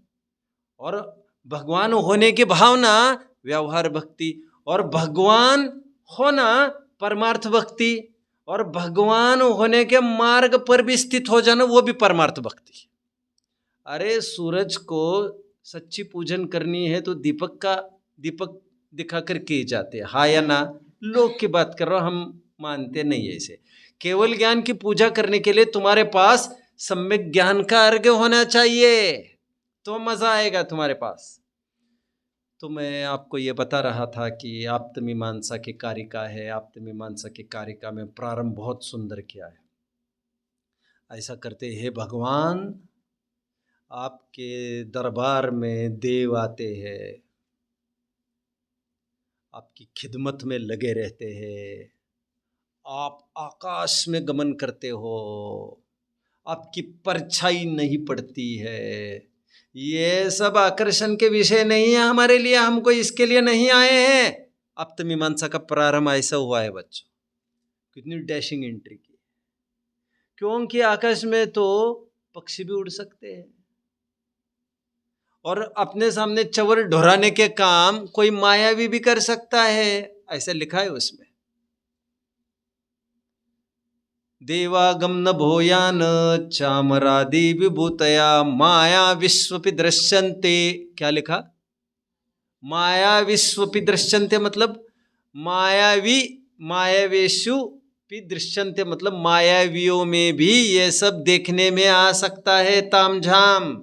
और भगवान होने की भावना व्यवहार भक्ति, और भगवान होना परमार्थ भक्ति, और भगवान होने के मार्ग पर भी स्थित हो जाना वो भी परमार्थ भक्ति। अरे सूरज को सच्ची पूजन करनी है तो दीपक दिखाकर किए जाते हैं, हाँ या ना? लोग की बात कर रहा हूं, हम मानते नहीं ऐसे। केवल ज्ञान की पूजा करने के लिए तुम्हारे पास सम्यक ज्ञान का अर्घ्य होना चाहिए, तो मजा आएगा तुम्हारे पास। तो मैं आपको ये बता रहा था कि आप्तमीमांसा की कारिका है, आप्तमीमांसा की कारिका में प्रारंभ बहुत सुंदर किया है। ऐसा करते, हे भगवान, आपके दरबार में देव आते हैं, आपकी खिदमत में लगे रहते हैं, आप आकाश में गमन करते हो, आपकी परछाई नहीं पड़ती है। ये सब आकर्षण के विषय नहीं है हमारे लिए, हमको इसके लिए नहीं आए हैं। आप्तमीमांसा का प्रारंभ ऐसा हुआ है बच्चों। कितनी डैशिंग एंट्री की, क्योंकि आकाश में तो पक्षी भी उड़ सकते हैं और अपने सामने चवर ढोराने के काम कोई मायावी भी कर सकता है, ऐसा लिखा है उसमें। देवागम न भूयान चामरादि विभूतया माया विश्वपि दृश्यन्ते। क्या लिखा? माया विश्वपि दृश्यन्ते मतलब मायावी, मायावेशु भी दृश्यन्ते मतलब मायावियों में भी ये सब देखने में आ सकता है तामझाम।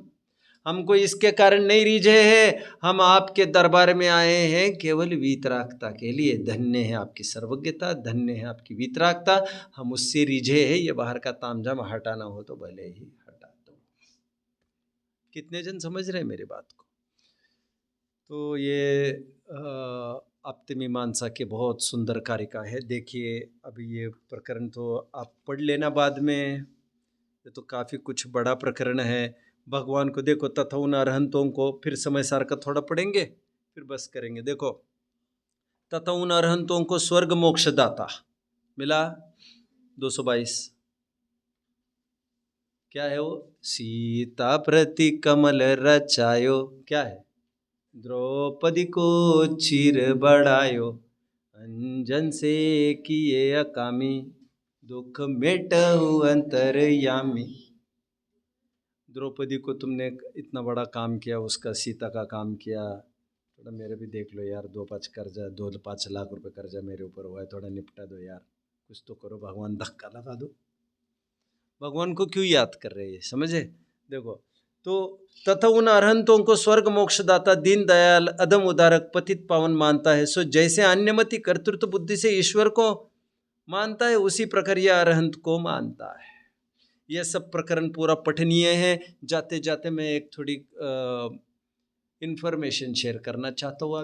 हमको इसके कारण नहीं रिझे है, हम आपके दरबार में आए हैं केवल वीतरागता के लिए। धन्य है आपकी सर्वज्ञता, धन्य है आपकी वीतरागता, हम उससे रिझे हैं। ये बाहर का तामझाम हटाना हो तो भले ही हटा दो। कितने जन समझ रहे हैं मेरी बात को? तो ये आप्तमीमांसा के बहुत सुंदर कारिका है। देखिए, अभी ये प्रकरण तो आप पढ़ लेना बाद में, ये तो काफ़ी कुछ बड़ा प्रकरण है। भगवान को देखो, तथा उन अरहंतों को, फिर समय सार का थोड़ा पढ़ेंगे फिर बस करेंगे। देखो, तथा उन अरहंतों को स्वर्ग मोक्ष दाता मिला 222। क्या है वो? सीता प्रति कमल रचायो, क्या है? द्रौपदी को चीर बढ़ायो, अंजन से किए अकामी, दुख मेटहु अंतरयामी। द्रौपदी को तुमने इतना बड़ा काम किया, उसका सीता का काम किया, थोड़ा मेरे भी देख लो यार, 2-5 लाख रुपए कर्जा मेरे ऊपर हुआ है, थोड़ा निपटा दो यार, कुछ तो करो। भगवान धक्का लगा दो। भगवान को क्यों याद कर रहे हैं, समझे? देखो, तो तथा उन अरहंतों को स्वर्ग मोक्ष दाता, दीन दयाल, अदम उदारक, पतित पावन मानता है। सो जैसे अन्यमति कर्तृत्व बुद्धि से ईश्वर को मानता है, उसी प्रकार यह अरहंत को मानता है। यह सब प्रकरण पूरा पठनीय है। जाते जाते मैं एक थोड़ी इन्फॉर्मेशन शेयर करना चाहता हूँ।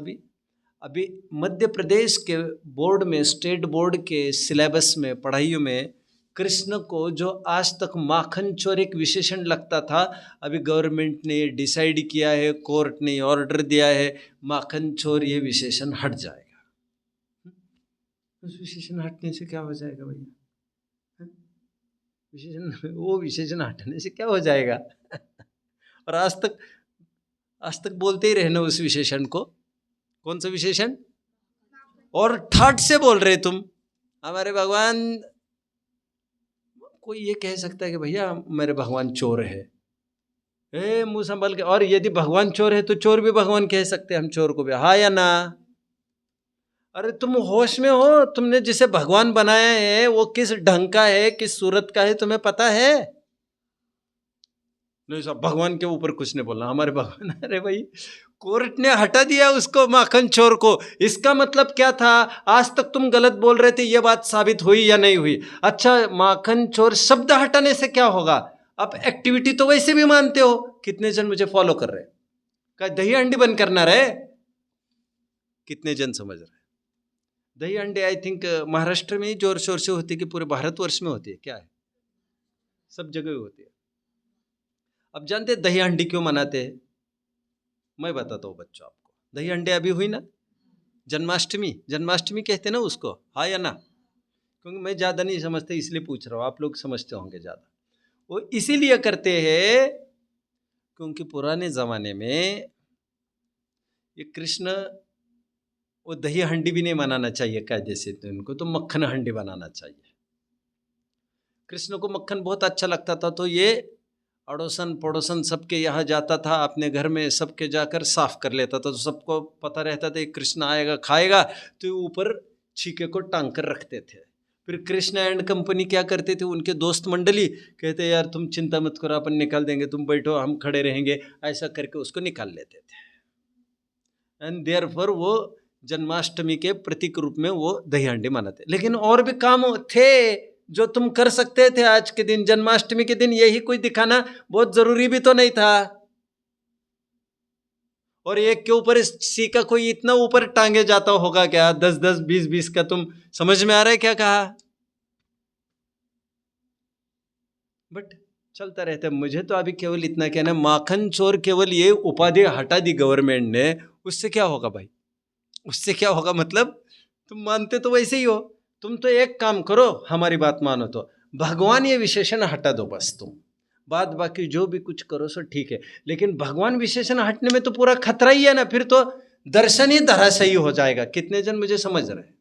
अभी मध्य प्रदेश के बोर्ड में, स्टेट बोर्ड के सिलेबस में, पढ़ाइयों में कृष्ण को जो आज तक माखन चोर एक विशेषण लगता था, अभी गवर्नमेंट ने डिसाइड किया है, कोर्ट ने ऑर्डर दिया है, माखन चोर ये विशेषण हट जाएगा। उस विशेषण हटने से क्या हो जाएगा भैया? विशेषण, वो विशेषण हटने से क्या हो जाएगा? और आज तक बोलते ही रहना उस विशेषण को। कौन सा विशेषण? और ठाट से बोल रहे तुम, हमारे भगवान। कोई ये कह सकता है कि भैया मेरे भगवान चोर है, मुंह संभल के। और यदि भगवान चोर है तो चोर भी भगवान कह सकते हैं हम चोर को भी, हाँ या ना? अरे तुम होश में हो? तुमने जिसे भगवान बनाया है वो किस ढंग का है, किस सूरत का है, तुम्हें पता है? नहीं साहब, भगवान के ऊपर कुछ नहीं बोलना, हमारे भगवान। अरे भाई, कोर्ट ने हटा दिया उसको, माखन चोर को। इसका मतलब क्या था? आज तक तुम गलत बोल रहे थे, ये बात साबित हुई या नहीं हुई? अच्छा, माखन चोर शब्द हटाने से क्या होगा? अब एक्टिविटी तो वैसे भी मानते हो। कितने जन मुझे फॉलो कर रहे? क्या दही अंडी बंद करना रहे? कितने जन समझ रहे? दही अंडे आई थिंक महाराष्ट्र में ही जोर शोर से होती है कि पूरे भारतवर्ष में होती है? क्या है, सब जगह होती है। अब जानते दही अंडी क्यों मनाते हैं? मैं बताता हूँ बच्चों आपको। दही अंडे अभी हुई ना जन्माष्टमी कहते हैं ना उसको, हाँ या ना? क्योंकि मैं ज़्यादा नहीं समझते इसलिए पूछ रहा हूँ, आप लोग समझते होंगे ज़्यादा। वो इसीलिए करते हैं क्योंकि पुराने ज़माने में ये कृष्ण, वो दही हंडी भी नहीं बनाना चाहिए कायदे से, तो इनको तो मक्खन हंडी बनाना चाहिए। कृष्ण को मक्खन बहुत अच्छा लगता था, तो ये अड़ोसन पड़ोसन सबके यहाँ जाता था, अपने घर में सबके जाकर साफ कर लेता था। तो सबको पता रहता था कृष्ण आएगा खाएगा, तो ऊपर छीके को टांग कर रखते थे। फिर कृष्ण एंड कंपनी क्या करते थे, उनके दोस्त मंडली कहते यार तुम चिंता मत करो, अपन निकाल देंगे, तुम बैठो हम खड़े रहेंगे, ऐसा करके उसको निकाल लेते थे। एंड देयरफॉर वो जन्माष्टमी के प्रतीक रूप में वो दही हांडी मनाते। लेकिन और भी काम थे जो तुम कर सकते थे आज के दिन, जन्माष्टमी के दिन यही कोई दिखाना बहुत जरूरी भी तो नहीं था। और एक के ऊपर सिक्का कोई इतना ऊपर टांगे जाता होगा क्या, 10-10, 20-20 का? तुम समझ में आ रहा है क्या कहा? बट चलता रहता है। मुझे तो अभी केवल इतना कहना, माखन चोर केवल ये उपाधि हटा दी गवर्नमेंट ने, उससे क्या होगा भाई? उससे क्या होगा? मतलब तुम मानते तो वैसे ही हो। तुम तो एक काम करो, हमारी बात मानो तो भगवान ये विशेषण हटा दो बस। तुम बात बाकी जो भी कुछ करो सो ठीक है, लेकिन भगवान विशेषण हटने में तो पूरा खतरा ही है ना। फिर तो दर्शन ही धराशायी हो जाएगा। कितने जन मुझे समझ रहे हैं?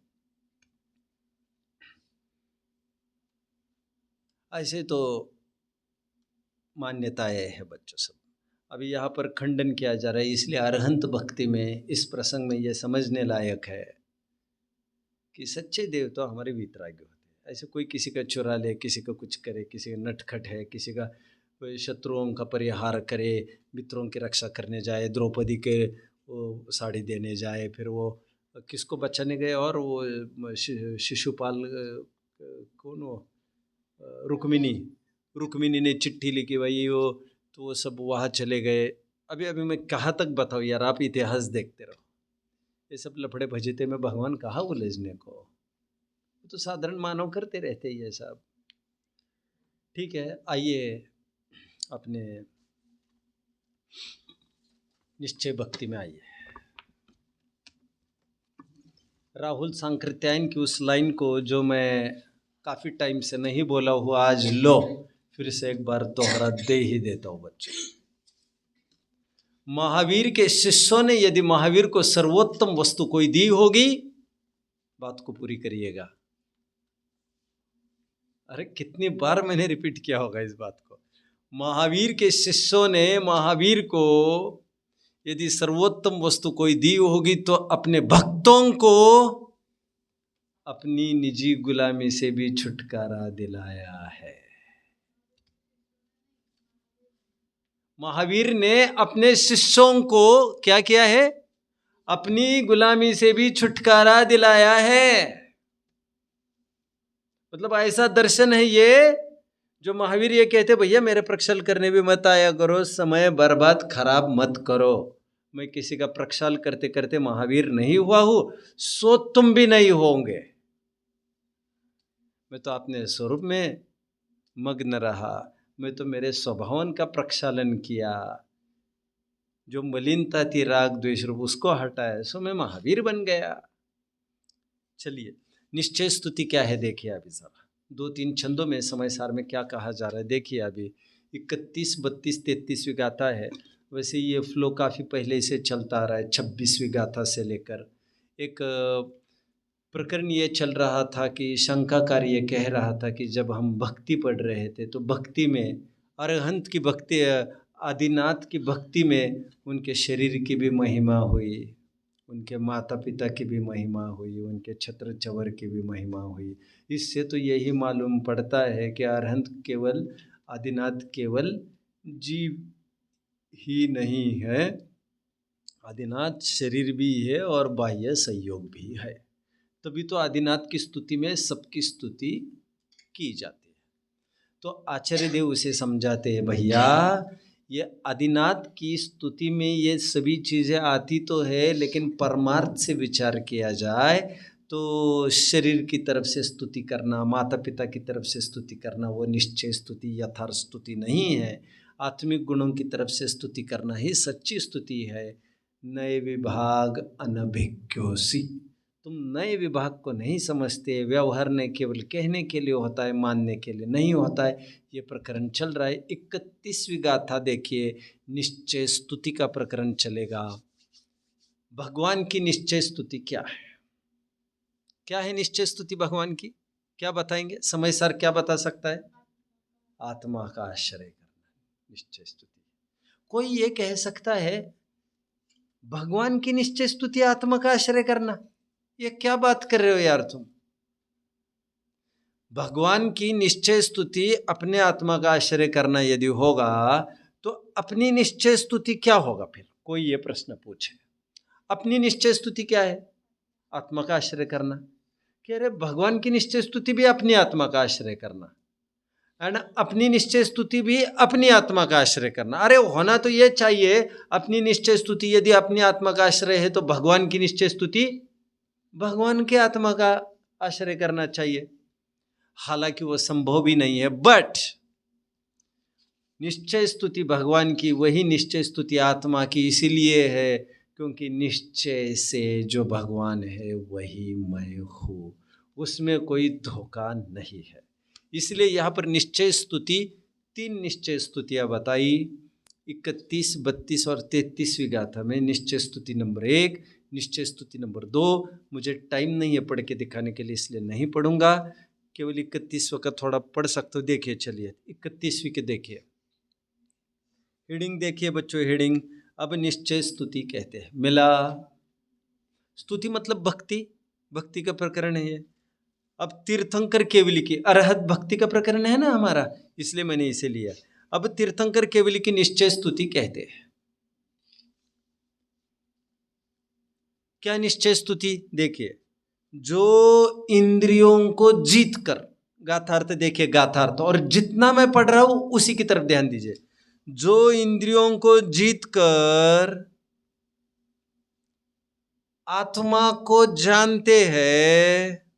ऐसे तो मान्यताएं है बच्चों सब। अभी यहाँ पर खंडन किया जा रहा है, इसलिए अरहंत भक्ति में इस प्रसंग में यह समझने लायक है कि सच्चे देवता हमारे वीतरागी होते हैं। ऐसे कोई किसी का चुरा ले, किसी का कुछ करे, किसी का नटखट है, किसी का कोई शत्रुओं का परिहार करे, मित्रों की रक्षा करने जाए, द्रौपदी के वो साड़ी देने जाए, फिर वो किसको बचाने गए, और वो शिशुपाल कौन, वो रुक्मिणी ने चिट्ठी लिखी भाई वो, तो वो सब वहाँ चले गए। अभी अभी मैं कहाँ तक बताऊँ यार, आप इतिहास देखते रहो। ये सब लफड़े भजते में भगवान कहाँ उलझने को, तो साधारण मानव करते रहते ही ये सब। ठीक है, आइए अपने निश्चय भक्ति में आइए। राहुल सांकृत्यायन की उस लाइन को जो मैं काफ़ी टाइम से नहीं बोला हुआ, आज लो फिर से एक बार दोहरा दे ही देता हूँ बच्चों। महावीर के शिष्यों ने यदि महावीर को सर्वोत्तम वस्तु कोई दी होगी, बात को पूरी करिएगा। अरे कितनी बार मैंने रिपीट किया होगा इस बात को। महावीर के शिष्यों ने महावीर को यदि सर्वोत्तम वस्तु कोई दी होगी तो अपने भक्तों को अपनी निजी गुलामी से भी छुटकारा दिलाया है। महावीर ने अपने शिष्यों को क्या किया है? अपनी गुलामी से भी छुटकारा दिलाया है। मतलब ऐसा दर्शन है ये, जो महावीर ये कहते भैया मेरे प्रक्षाल करने भी मत आया करो, समय बर्बाद खराब मत करो। मैं किसी का प्रक्षाल करते करते महावीर नहीं हुआ हूं, सो तुम भी नहीं होंगे। मैं तो अपने स्वरूप में मग्न रहा, मैं तो मेरे स्वभावन का प्रक्षालन किया, जो मलिनता थी राग द्वेष रूप उसको हटाया, सो मैं महावीर बन गया। चलिए निश्चय स्तुति क्या है देखिए अभी जरा 2-3 छंदों में समय सार में क्या कहा जा रहा है देखिए। अभी 31, 32, 33वीं गाथा है। वैसे ये फ्लो काफ़ी पहले से चलता आ रहा है। 26वीं गाथा से लेकर एक प्रकरण ये चल रहा था कि शंकाकार ये कह रहा था कि जब हम भक्ति पढ़ रहे थे तो भक्ति में अरहंत की भक्ति, आदिनाथ की भक्ति में उनके शरीर की भी महिमा हुई, उनके माता पिता की भी महिमा हुई, उनके छत्र चवर की भी महिमा हुई। इससे तो यही मालूम पड़ता है कि अरहंत केवल आदिनाथ केवल जीव ही नहीं है, आदिनाथ शरीर भी है और बाह्य संयोग भी है। तभी तो आदिनाथ की स्तुति में सबकी स्तुति की जाती है। तो आचार्य देव उसे समझाते हैं भैया ये आदिनाथ की स्तुति में ये सभी चीज़ें आती तो है, लेकिन परमार्थ से विचार किया जाए तो शरीर की तरफ से स्तुति करना, माता पिता की तरफ से स्तुति करना वो निश्चय स्तुति यथार्थ स्तुति नहीं है। आत्मिक गुणों की तरफ से स्तुति करना ही सच्ची स्तुति है। नए विभाग अनभिज्ञोसी, तुम नए विभाग को नहीं समझते। व्यवहार ने केवल कहने के लिए होता है, मानने के लिए नहीं होता है। ये प्रकरण चल रहा है। 31वीं गाथा देखिए, निश्चय स्तुति का प्रकरण चलेगा। भगवान की निश्चय स्तुति क्या है? क्या है निश्चय स्तुति भगवान की? क्या बताएंगे? समय सार क्या बता सकता है? आत्मा का आश्रय करना निश्चय स्तुति। कोई ये कह सकता है भगवान की निश्चय स्तुति आत्मा का आश्रय करना, ये क्या बात कर रहे हो यार तुम? भगवान की निश्चय स्तुति अपने आत्मा का आश्रय करना यदि होगा तो अपनी निश्चय स्तुति क्या होगा फिर? कोई ये प्रश्न पूछे। अपनी निश्चय स्तुति क्या है? आत्मा का आश्रय करना। कह रहे भगवान की निश्चय स्तुति भी अपनी आत्मा का आश्रय करना है ना, अपनी निश्चय स्तुति भी अपनी आत्मा का आश्रय करना। अरे होना तो ये चाहिए, अपनी निश्चय स्तुति यदि अपनी आत्मा का आश्रय है तो भगवान की निश्चय स्तुति भगवान के आत्मा का आश्रय करना चाहिए। हालांकि वो संभव भी नहीं है, बट निश्चय स्तुति भगवान की, वही निश्चय स्तुति आत्मा की इसीलिए है क्योंकि निश्चय से जो भगवान है वही मैं हूँ, उसमें कोई धोखा नहीं है। इसलिए यहाँ पर निश्चय स्तुति 3 निश्चय स्तुतियाँ बताई, 31, 32 और 33वीं गाथा में। निश्चय स्तुति नंबर 1, निश्चय स्तुति नंबर 2। मुझे टाइम नहीं है पढ़ के दिखाने के लिए, इसलिए नहीं पढ़ूंगा, केवल 31वां का थोड़ा पढ़ सकते हो। देखिए, चलिए 31वीं के देखिए, हेडिंग देखिए बच्चों, हेडिंग। अब निश्चय स्तुति कहते हैं, मिला। स्तुति मतलब भक्ति, भक्ति का प्रकरण है ये। अब तीर्थंकर केवली की अरहत भक्ति का प्रकरण है ना हमारा, इसलिए मैंने इसे लिया। अब तीर्थंकर केवली की निश्चय स्तुति कहते हैं। क्या निश्चय स्तुति? देखिए, जो इंद्रियों को जीत कर, गाथार्थ देखिए, गाथार्थ, और जितना मैं पढ़ रहा हूं उसी की तरफ ध्यान दीजिए। जो इंद्रियों को जीत कर आत्मा को जानते हैं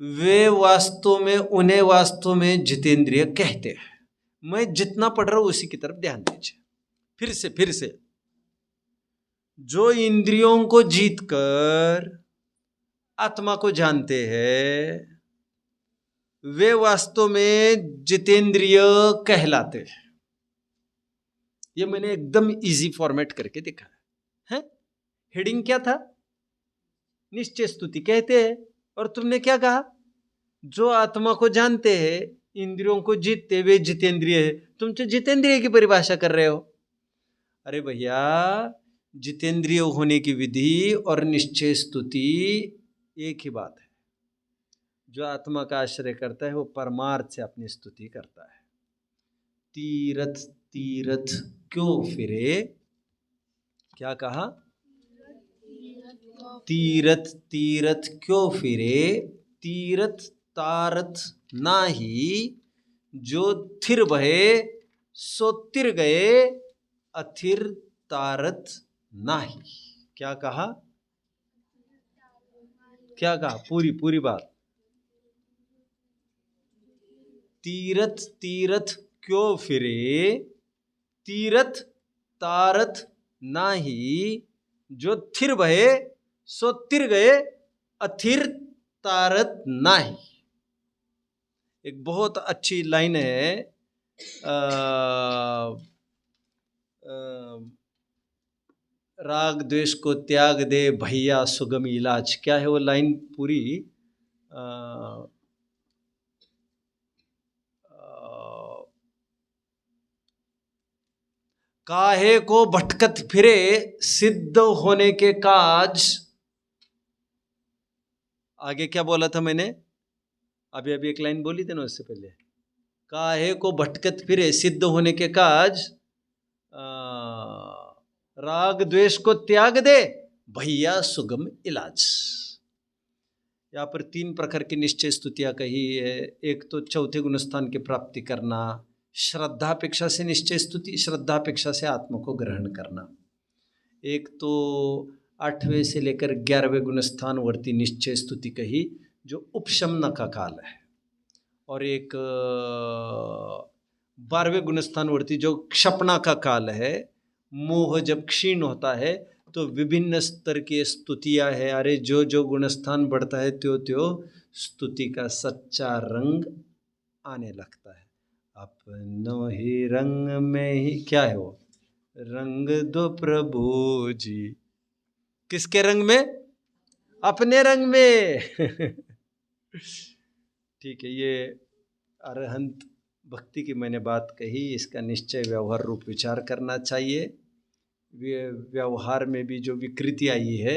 वे वास्तव में, उन्हें वास्तव में जितेंद्रिय कहते हैं। मैं जितना पढ़ रहा हूं उसी की तरफ ध्यान दीजिए। फिर से, जो इंद्रियों को जीतकर आत्मा को जानते हैं वे वास्तव में जितेंद्रिय कहलाते हैं। ये मैंने एकदम इजी फॉर्मेट करके दिखाया है। हेडिंग क्या था? निश्चय स्तुति कहते हैं। और तुमने क्या कहा? जो आत्मा को जानते हैं, इंद्रियों को जीतते वे जितेंद्रिय है। तुम तो जितेंद्रिय की परिभाषा कर रहे हो। अरे भैया, जितेंद्रिय होने की विधि और निश्चय स्तुति एक ही बात है। जो आत्मा का आश्रय करता है वो परमार्थ से अपनी स्तुति करता है। तीरथ तीरथ क्यों फिरे? क्या कहा? तीरथ तीरथ क्यों फिरे, तीरथ तारथ नाही, जो थिर बहे सो तिर गए, अथिर तारथ नाही। क्या कहा? क्या कहा? पूरी बात। तीरथ तीरथ क्यों फिरे, तीरथ तारथ नाही, जो थिर बहे सो तिर गए, अथिर तारत नाही। एक बहुत अच्छी लाइन है, राग द्वेष को त्याग दे भैया सुगम इलाज। क्या है वो लाइन पूरी? काहे को भटकत फिरे सिद्ध होने के काज। आगे क्या बोला था मैंने? अभी एक लाइन बोली थी ना उससे पहले। काहे को भटकत फिरे सिद्ध होने के काज, राग द्वेष को त्याग दे भैया सुगम इलाज। यहाँ पर 3 प्रकार की निश्चय स्तुतियाँ कही है। एक तो चौथे गुणस्थान की प्राप्ति करना, श्रद्धापेक्षा से निश्चय स्तुति, श्रद्धापेक्षा से आत्मा को ग्रहण करना। एक तो 8वें से लेकर 11वें गुणस्थान वर्ती निश्चय स्तुति कही, जो उपशमन का काल है। और एक 12वें गुणस्थान वर्ती जो क्षपणा का काल है। मोह जब क्षीण होता है तो विभिन्न स्तर की स्तुतियाँ है। अरे जो जो गुणस्थान बढ़ता है त्यो त्यो स्तुति का सच्चा रंग आने लगता है। अपनो ही रंग में ही, क्या है वो? रंग दो प्रभु जी। किसके रंग में? अपने रंग में। ठीक है, ये अरहंत भक्ति की मैंने बात कही। इसका निश्चय व्यवहार रूप विचार करना चाहिए। व्यवहार में भी जो विकृति आई है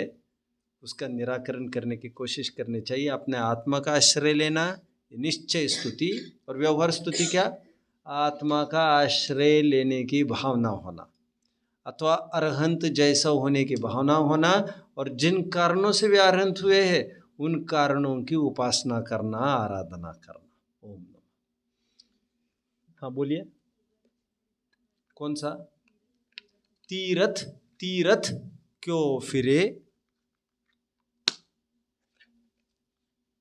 उसका निराकरण करने की कोशिश करनी चाहिए। अपने आत्मा का आश्रय लेना, निश्चय स्तुति, और व्यवहार स्तुति क्या? आत्मा का आश्रय लेने की भावना होना। अथवा अरहंत जैसा होने की भावना होना, और जिन कारणों से वे अरहंत हुए हैं उन कारणों की उपासना करना, आराधना करना। ओम नमः। हाँ बोलिए, कौन सा? तीरथ, तीरथ क्यों फिरे,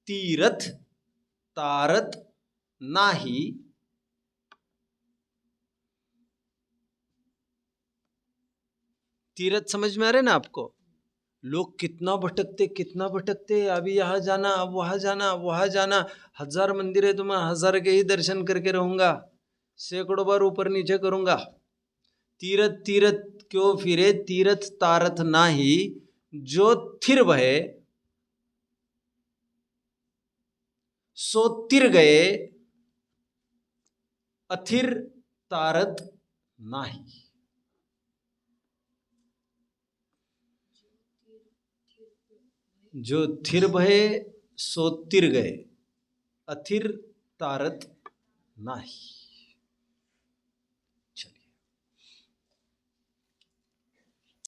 तीरथ तारत नाही, तीरथ समझ में आ रहे ना आपको? लोग कितना भटकते, अभी यहाँ जाना, अब वहाँ जाना, अब वहाँ जाना, 1000 मंदिर है तो मैं 1000 के ही दर्शन करके रहूंगा, सैकड़ों बार ऊपर नीचे करूंगा। तीरथ तीरथ क्यों फिरे, तीरथ तारत नाही, जो थिर भये सो तिर गए, अथिर तारत नाही। जो थिर भये सो तिर गए, अथिर तारत नाही।